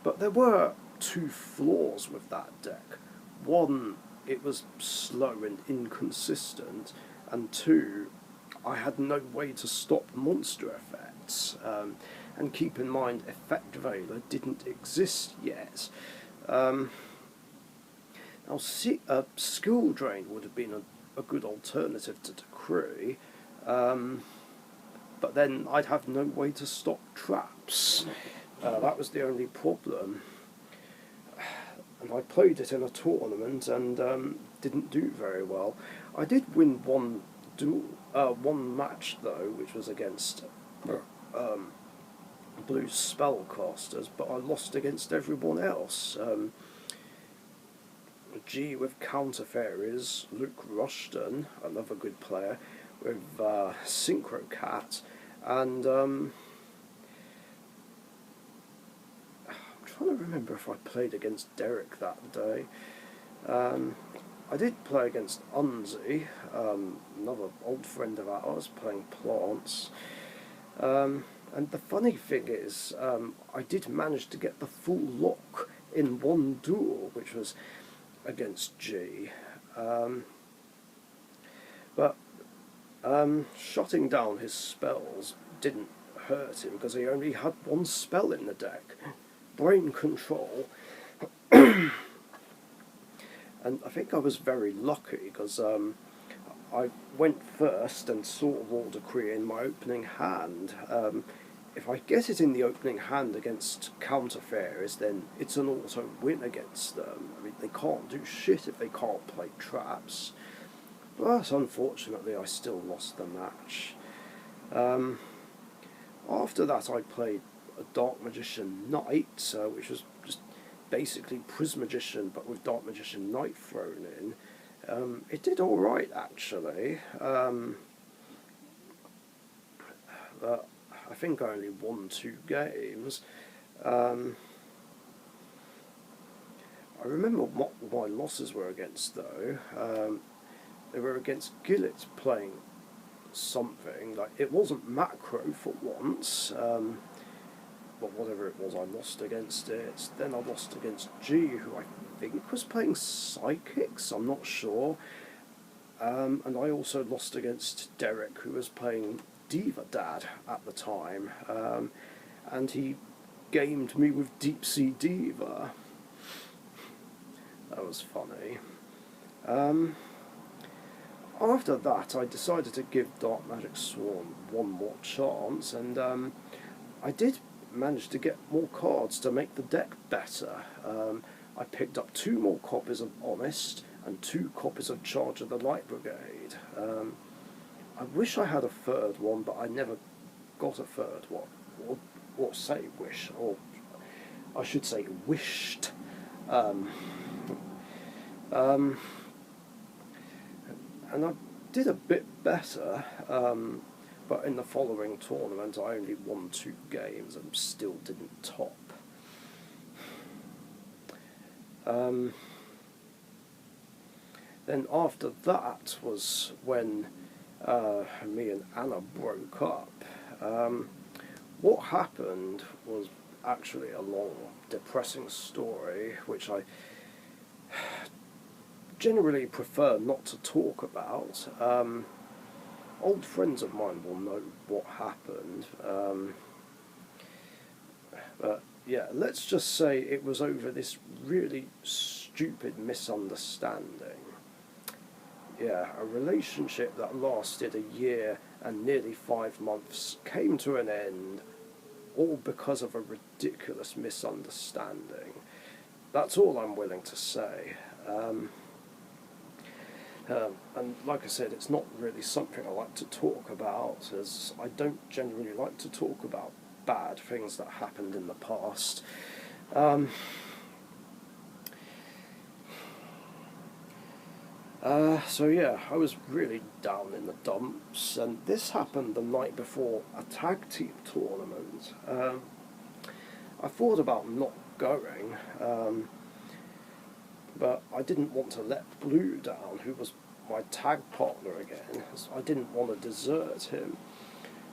But there were two flaws with that deck. One, it was slow and inconsistent, and two, I had no way to stop monster effects. And keep in mind, Effect Veiler didn't exist yet. Now, Skill Drain would have been a good alternative to Decree, but then I'd have no way to stop traps. That was the only problem. And I played it in a tournament and didn't do very well. I did win one match though, which was against blue spellcasters, but I lost against everyone else. G with Counter Fairies, Luke Rushton, another good player, with Synchro Cat, and I'm trying to remember if I played against Derek that day. I did play against Unzi, another old friend of ours, playing Plants. And the funny thing is, I did manage to get the full lock in one duel, which was against G. But shutting down his spells didn't hurt him, because he only had one spell in the deck, Brain Control. And I think I was very lucky, because I went first and saw Royal Decree in my opening hand. If I get it in the opening hand against Counter Fairies, then it's an auto win against them. I mean, they can't do shit if they can't play traps. But unfortunately, I still lost the match. After that, I played a Dark Magician Knight, which was just basically Prismagician, but with Dark Magician Knight thrown in. It did alright, actually. But I think I only won 2 games. I remember what my losses were against, though. They were against Gillett playing something. Like, it wasn't Macro for once, but whatever it was, I lost against it. Then I lost against G, who I think was playing Psychics, I'm not sure. And I also lost against Derek, who was playing Diva Dad at the time, and he gamed me with Deep Sea Diva. That was funny. After that, I decided to give Dark Magic Sworn one more chance, and I did manage to get more cards to make the deck better. I picked up 2 more copies of Honest and 2 copies of Charge of the Light Brigade. I wish I had a third one, but I never got a third one. Or say wish, or I should say wished. And I did a bit better, but in the following tournament I only won 2 games and still didn't top. Then after that was when me and Anna broke up. What happened was actually a long, depressing story, which I generally prefer not to talk about. Old friends of mine will know what happened. But yeah, let's just say it was over this really stupid misunderstanding. yeah, a relationship that lasted a year and nearly 5 months came to an end, all because of a ridiculous misunderstanding. That's all I'm willing to say. And like I said, it's not really something I like to talk about, as I don't generally like to talk about bad things that happened in the past. Um, so yeah, I was really down in the dumps, and this happened the night before a tag team tournament. I thought about not going, but I didn't want to let Blue down, who was my tag partner again. I didn't want to desert him.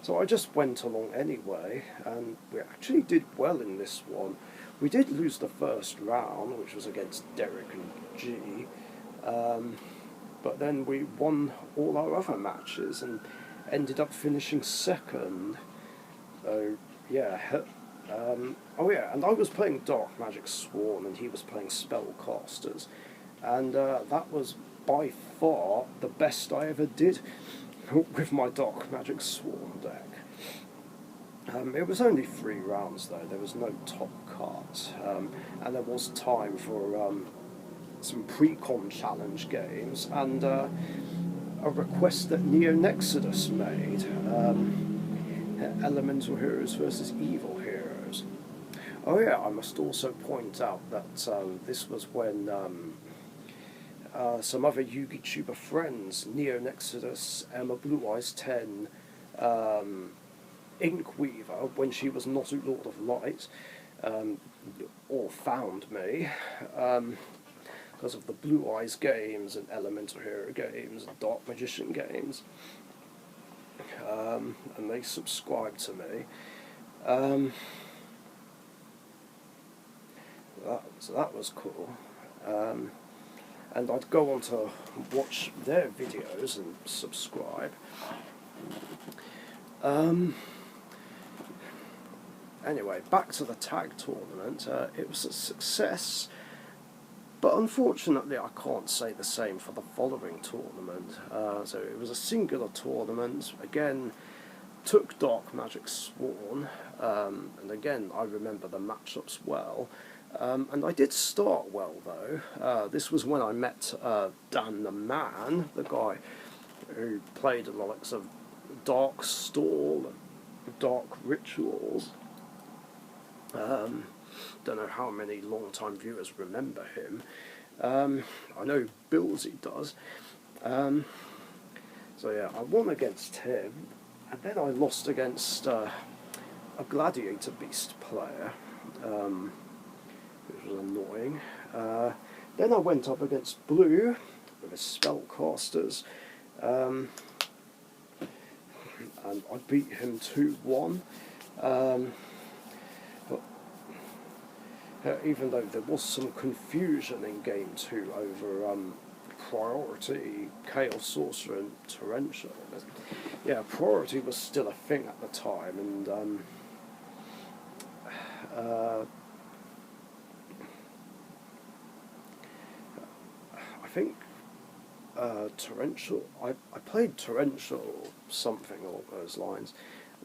So I just went along anyway, and we actually did well in this one. We did lose the first round, which was against Derek and G, but then we won all our other matches and ended up finishing second. So yeah, oh yeah, and I was playing Dark Magic Swarm and he was playing Spellcasters, and that was by far the best I ever did with my Dark Magic Swarm deck. It was only 3 rounds though, there was no top cut, and there was time for some pre-con challenge games, and a request that Neo Nexodus made, Elemental Heroes versus Evil Heroes. Oh yeah, I must also point out that this was when some other YouTuber friends, Neo Nexodus, Emma Blue Eyes 10, Inkweaver, when she was not a Lord of Light, all found me because of the Blue Eyes games and Elemental Hero games and Dark Magician games, and they subscribed to me. So that was cool. And I'd go on to watch their videos and subscribe. Anyway, back to the tag tournament. It was a success, but unfortunately I can't say the same for the following tournament. So it was a singular tournament. Again, took Dark Magic Sworn, and again I remember the matchups well. And I did start well though. This was when I met Dan the Man, the guy who played the likes of Dark Stall and Dark Rituals. Don't know how many long-time viewers remember him. I know Billsy does. So yeah, I won against him, and then I lost against a Gladiator Beast player, which was annoying. Then I went up against Blue with his Spellcasters, and I beat him 2-1. Even though there was some confusion in Game 2 over Priority, Chaos Sorcerer and Torrential. Yeah, Priority was still a thing at the time, and I think Torrential, I played Torrential something along those lines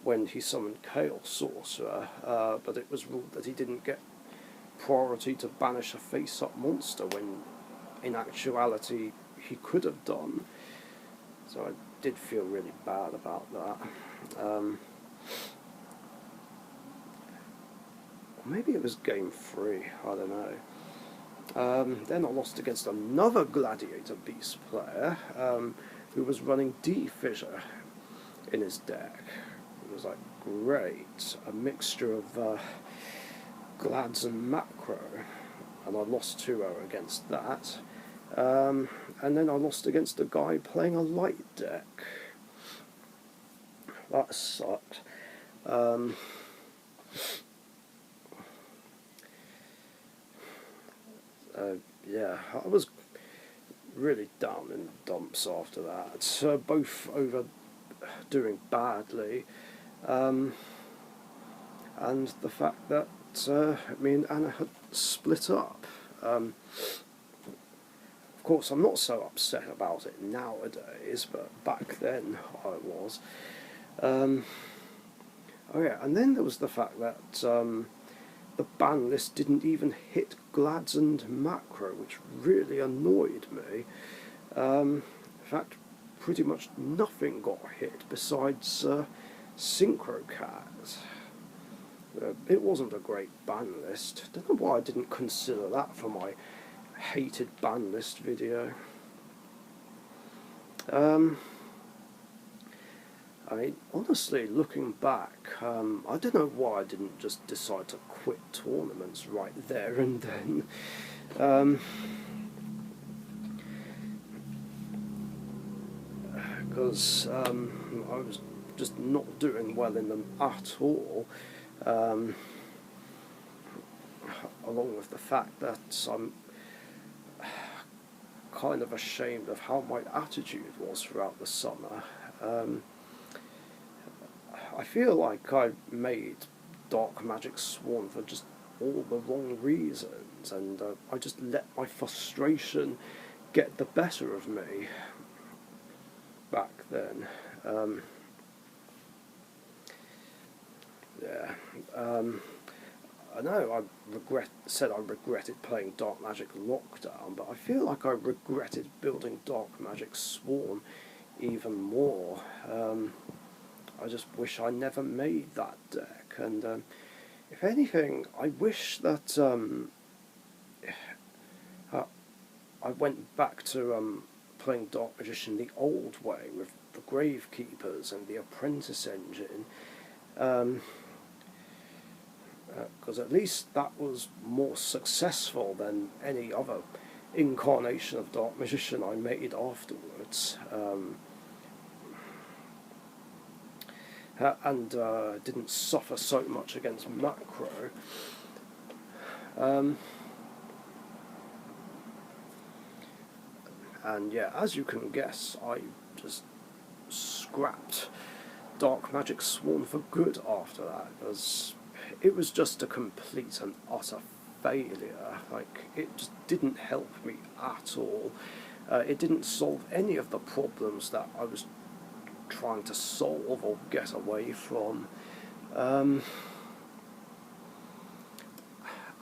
when he summoned Chaos Sorcerer, but it was ruled that he didn't get priority to banish a face-up monster when in actuality he could have done. So I did feel really bad about that. Maybe it was Game 3, I don't know. Then I lost against another Gladiator Beast player who was running D-Fissure in his deck. It was like great, a mixture of Glads and Macro, and I lost 2-0 against that. And then I lost against a guy playing a light deck. That sucked. Yeah, I was really down in the dumps after that, both over doing badly, and the fact that me and Anna had split up. Of course, I'm not so upset about it nowadays, but back then I was. Oh yeah, and then there was the fact that the ban list didn't even hit Glads and Macro, which really annoyed me. In fact, pretty much nothing got hit besides Synchrocat. It wasn't a great ban list. Don't know why I didn't consider that for my hated ban list video. I mean, honestly, looking back, I don't know why I didn't just decide to quit tournaments right there and then. Because I was just not doing well in them at all. Along with the fact that I'm kind of ashamed of how my attitude was throughout the summer. I feel like I made Dark Magic Sworn for just all the wrong reasons, and I just let my frustration get the better of me back then. Yeah. I know I said I regretted playing Dark Magic Lockdown, but I feel like I regretted building Dark Magic Sworn even more. I just wish I never made that deck, and if anything, I wish that I went back to playing Dark Richician the old way with the Gravekeepers and the Apprentice engine. Because at least that was more successful than any other incarnation of Dark Magician I made afterwards, and didn't suffer so much against Macro. And yeah, as you can guess, I just scrapped Dark Magic Sworn for good after that, because it was just a complete and utter failure. Like, it just didn't help me at all. It didn't solve any of the problems that I was trying to solve or get away from. I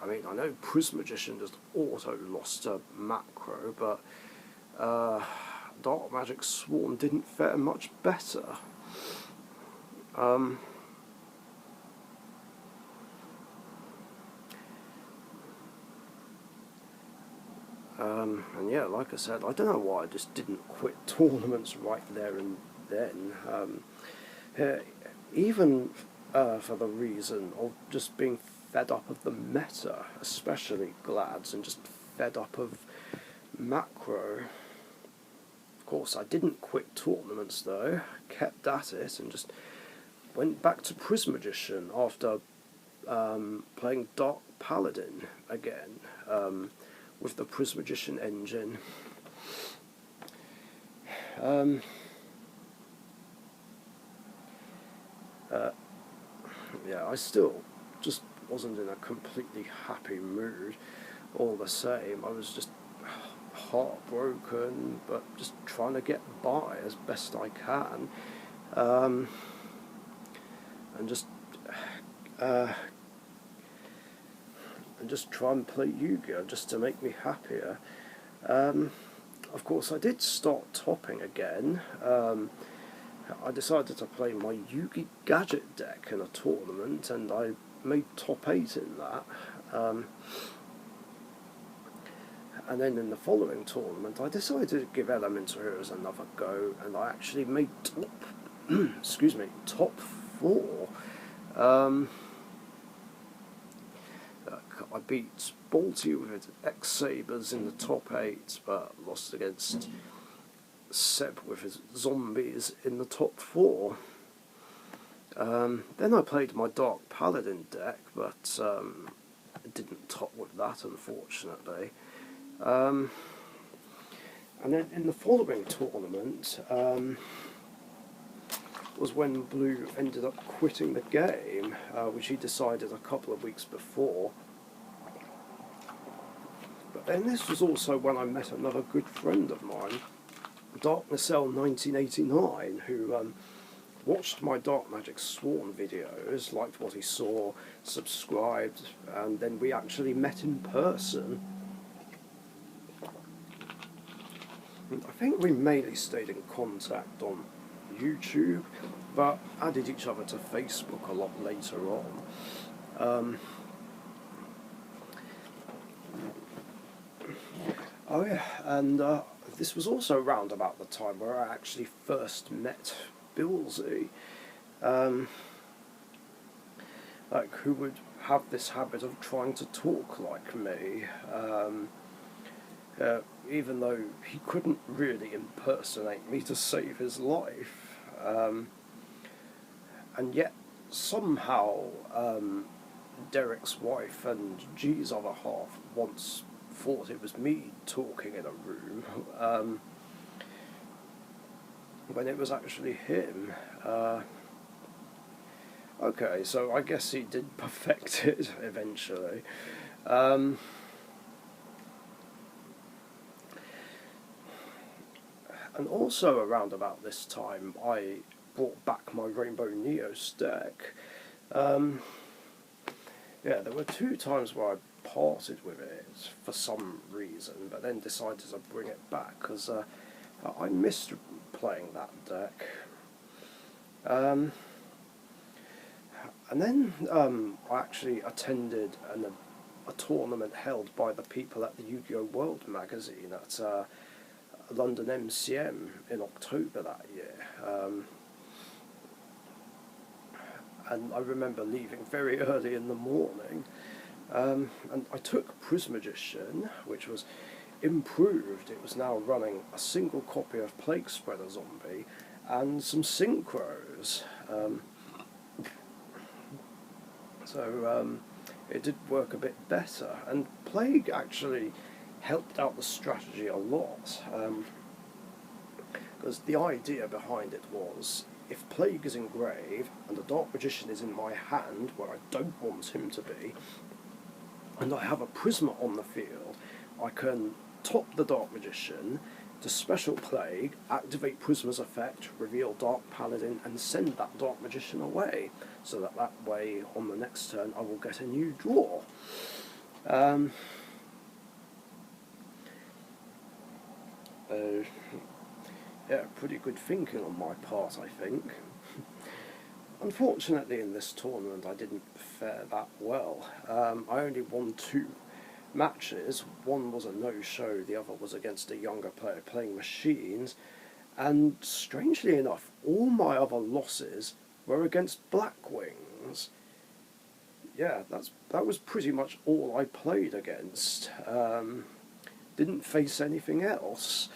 mean, I know Prismagician just auto-lost to Macro, but Dark Magic Sworn didn't fare much better. And yeah, like I said, I don't know why I just didn't quit tournaments right there and then. Even for the reason of just being fed up of the meta, especially Glads, and just fed up of Macro. Of course, I didn't quit tournaments though, kept at it, and just went back to Prismagician after playing Dark Paladin again, with the Prismagician engine. Yeah, I still just wasn't in a completely happy mood all the same. I was just heartbroken, but just trying to get by as best I can, and just try and play Yu-Gi-Oh! Just to make me happier. Of course, I did start topping again. I decided to play my Yu-Gi Gadget deck in a tournament, and I made top 8 in that. And then in the following tournament, I decided to give Elemental Heroes another go, and I actually made top, excuse me, top 4. I beat Balti with X-Sabers in the top 8, but lost against Seb with his zombies in the top 4. Then I played my Dark Paladin deck, but didn't top with that, unfortunately. And then in the following tournament was when Blue ended up quitting the game, which he decided a couple of weeks before. But But then this was also when I met another good friend of mine, Darknessell1989, who watched my Dark Magic Sworn videos, liked what he saw, subscribed, and then we actually met in person. I think we mainly stayed in contact on YouTube, but added each other to Facebook a lot later on. Oh yeah, and this was also around about the time where I actually first met Billsy, like who would have this habit of trying to talk like me, even though he couldn't really impersonate me to save his life, and yet somehow Derek's wife and G's other half once thought it was me talking in a room, when it was actually him. Okay, so I guess he did perfect it eventually. And also around about this time, I brought back my Rainbow Neos deck. Yeah, there were 2 times where I parted with it for some reason, but then decided to bring it back because I missed playing that deck. And then I actually attended a tournament held by the people at the Yu-Gi-Oh! World magazine at London MCM in October that year. And I remember leaving very early in the morning, and I took Prismagician, which was improved. It was now running a single copy of Plague Spreader Zombie and some synchros. So it did work a bit better, and Plague actually helped out the strategy a lot, because the idea behind it was, if Plague is engraved and the Dark Magician is in my hand where I don't want him to be, and I have a Prisma on the field, I can top the Dark Magician to special Plague, activate Prisma's effect, reveal Dark Paladin, and send that Dark Magician away, so that way on the next turn I will get a new draw. Yeah, pretty good thinking on my part, I think. Unfortunately, in this tournament, I didn't fare that well. I only won 2 matches. One was a no-show, the other was against a younger player playing machines, and strangely enough, all my other losses were against Blackwings. Yeah, that was pretty much all I played against. Didn't face anything else.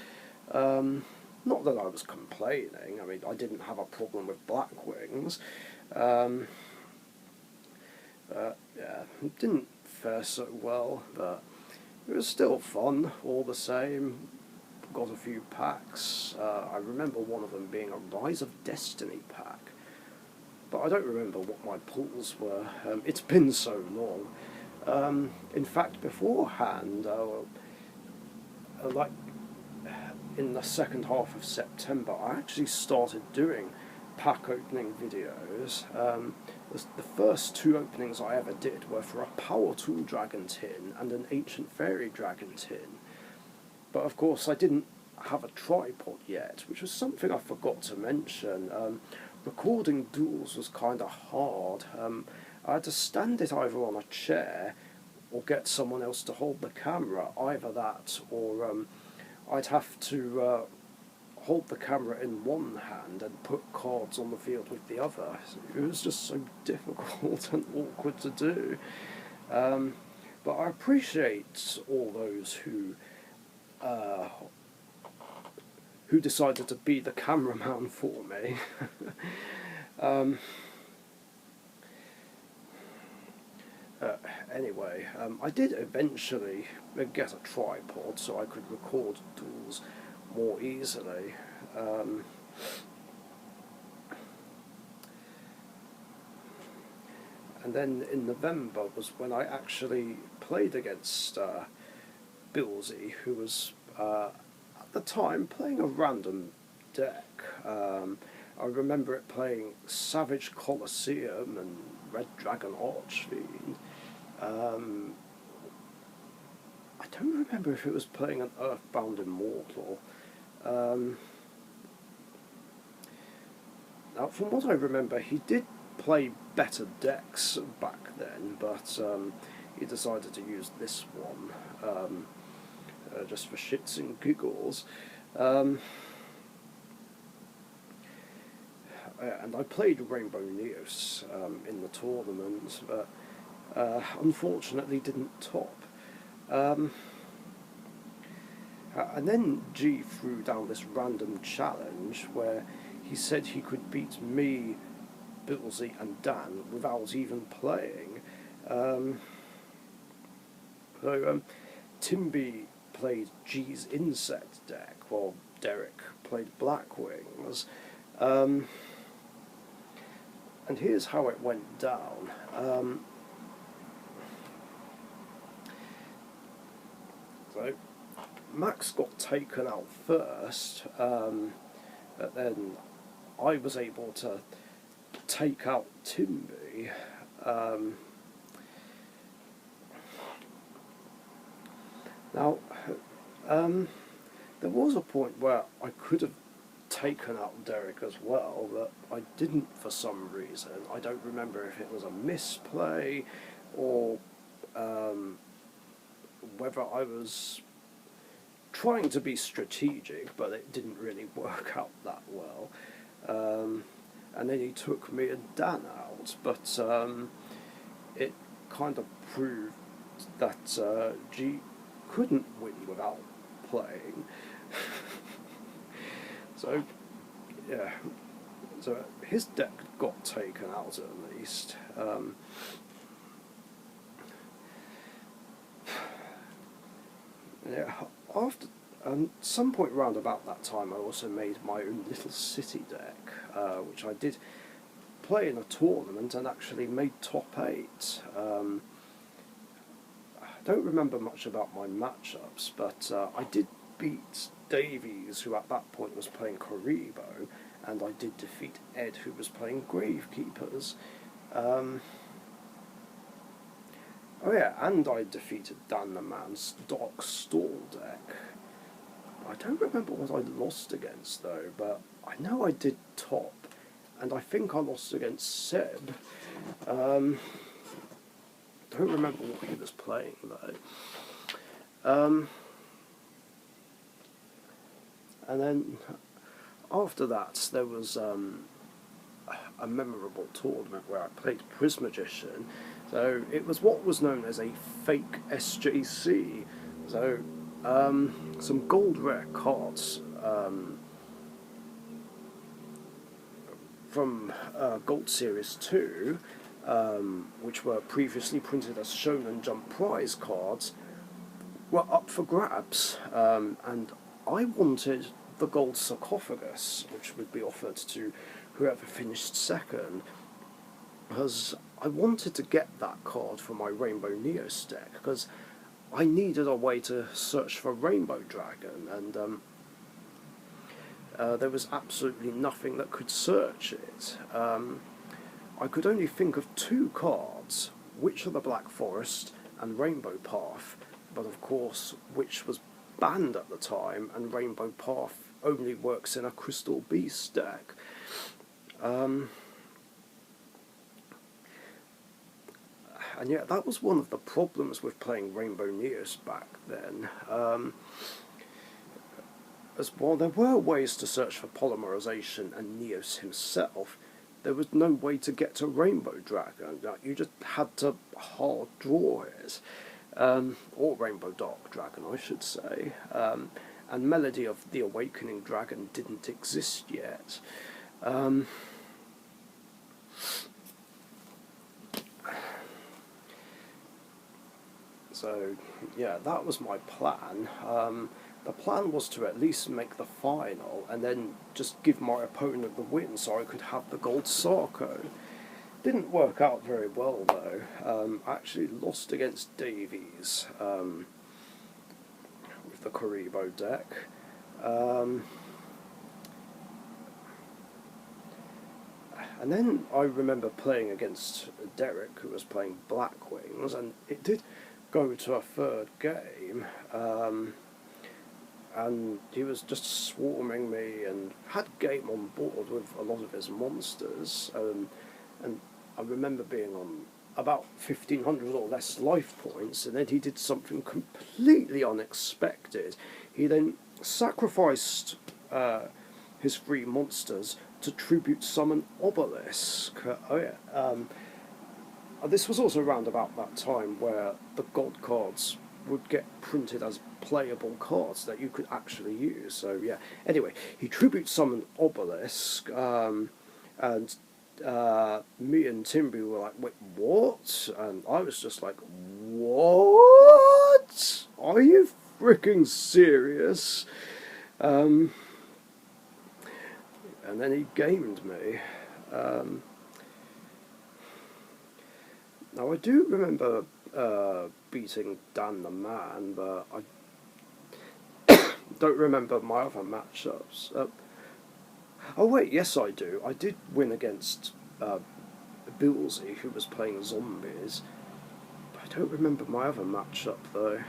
Not that I was complaining. I mean, I didn't have a problem with Blackwings. Yeah, it didn't fare so well, but it was still fun all the same. Got a few packs. I remember one of them being a Rise of Destiny pack, but I don't remember what my pulls were. It's been so long. In fact, beforehand, like in the second half of September, I actually started doing pack opening videos. The first 2 openings I ever did were for a Power Tool Dragon tin and an Ancient Fairy Dragon tin. But of course I didn't have a tripod yet, which was something I forgot to mention. Recording duels was kind of hard. I had to stand it either on a chair or get someone else to hold the camera, either that or I'd have to hold the camera in one hand and put cards on the field with the other. It was just so difficult and awkward to do. But I appreciate all those who decided to be the cameraman for me. Anyway, I did eventually get a tripod so I could record duels more easily. And then in November was when I actually played against Billsy, who was at the time playing a random deck. I remember it playing Savage Colosseum and Red Dragon Archfiend. I don't remember if it was playing an Earthbound Immortal. Now, from what I remember, he did play better decks back then, but he decided to use this one just for shits and giggles. And I played Rainbow Neos in the tournament, but unfortunately didn't top. And then G threw down this random challenge where he said he could beat me, Billsy and Dan without even playing. Timby played G's Insect deck while Derek played Blackwings. And here's how it went down. So Max got taken out first, but then I was able to take out Timby. Now, there was a point where I could have taken out Derek as well, but I didn't for some reason. I don't remember if it was a misplay or whether I was trying to be strategic, but it didn't really work out that well. And then he took me and Dan out, but it kind of proved that G couldn't win without playing. So, yeah, so his deck got taken out at least. Yeah, after some point round about that time, I also made my own little city deck, which I did play in a tournament and actually made top 8. I don't remember much about my matchups, but I did beat Davies, who at that point was playing Karibo, and I did defeat Ed, who was playing Gravekeepers. Oh yeah, and I defeated Dan the Man's Dark Stall deck. I don't remember what I lost against though, but I know I did top, and I think I lost against Seb. Don't remember what he was playing though. And then after that, there was a memorable tournament where I played Prismagician. So it was what was known as a fake SJC. So some gold rare cards from Gold Series 2, which were previously printed as Shonen Jump prize cards, were up for grabs, and I wanted the gold sarcophagus, which would be offered to whoever finished second, because I wanted to get that card for my Rainbow Neos deck, because I needed a way to search for Rainbow Dragon, and there was absolutely nothing that could search it. I could only think of 2 cards, Witch of the Black Forest and Rainbow Path, but of course Witch was banned at the time, and Rainbow Path only works in a Crystal Beast deck. And yeah, that was one of the problems with playing Rainbow Neos back then. As well, there were ways to search for polymerization and Neos himself. There was no way to get to Rainbow Dragon. You just had to hard draw it. Or Rainbow Dark Dragon, I should say. And Melody of the Awakening Dragon didn't exist yet. So, yeah, that was my plan. The plan was to at least make the final, and then just give my opponent the win so I could have the gold Sarko. Didn't work out very well though. I actually lost against Davies. with the Karibo deck. And then I remember playing against Derek, who was playing Black Wings, and it did go to a third game, and he was just swarming me and had game on board with a lot of his monsters, and I remember being on about 1,500 or less life points, and then he did something completely unexpected. He then sacrificed his 3 monsters to tribute summon Obelisk. This was also around about that time where the god cards would get printed as playable cards that you could actually use. So yeah, anyway, he tribute summoned Obelisk, and me and Timby were like, wait, what? And I was just like, what? Are you freaking serious? And then he gamed me. Now I do remember beating Dan the Man, but I don't remember my other matchups. Oh wait, yes I do. I did win against Billsy, who was playing zombies. But I don't remember my other matchup though.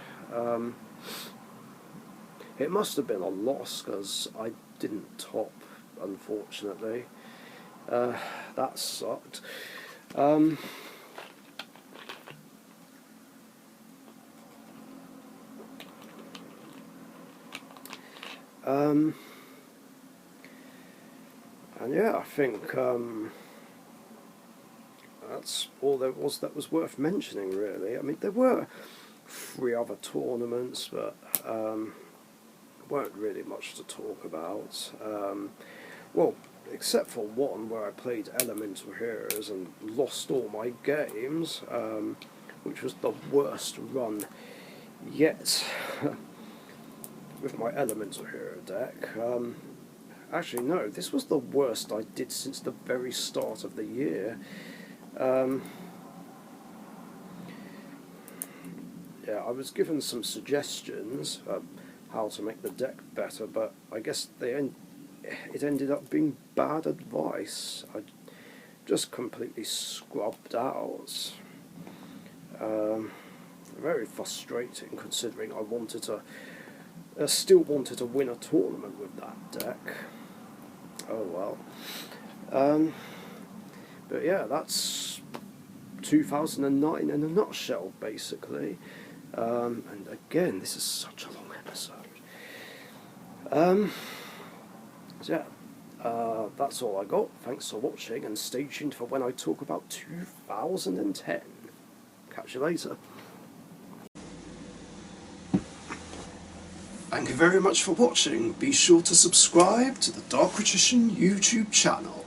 It must have been a loss because I didn't top, unfortunately. That sucked. And yeah, I think that's all there was that was worth mentioning, really. I mean, there were 3 other tournaments, but weren't really much to talk about. Well, except for one where I played Elemental Heroes and lost all my games, which was the worst run yet with my Elemental Hero deck. Actually, no, this was the worst I did since the very start of the year. Yeah, I was given some suggestions how to make the deck better, but I guess it ended up being bad advice. I just completely scrubbed out. Very frustrating, considering I wanted to, still wanted to win a tournament with that deck. Oh well. But yeah, that's 2009 in a nutshell, basically. And again, this is such a long episode. So yeah, that's all I got. Thanks for watching, and stay tuned for when I talk about 2010. Catch you later. Thank you very much for watching. Be sure to subscribe to the Dark Richician YouTube channel.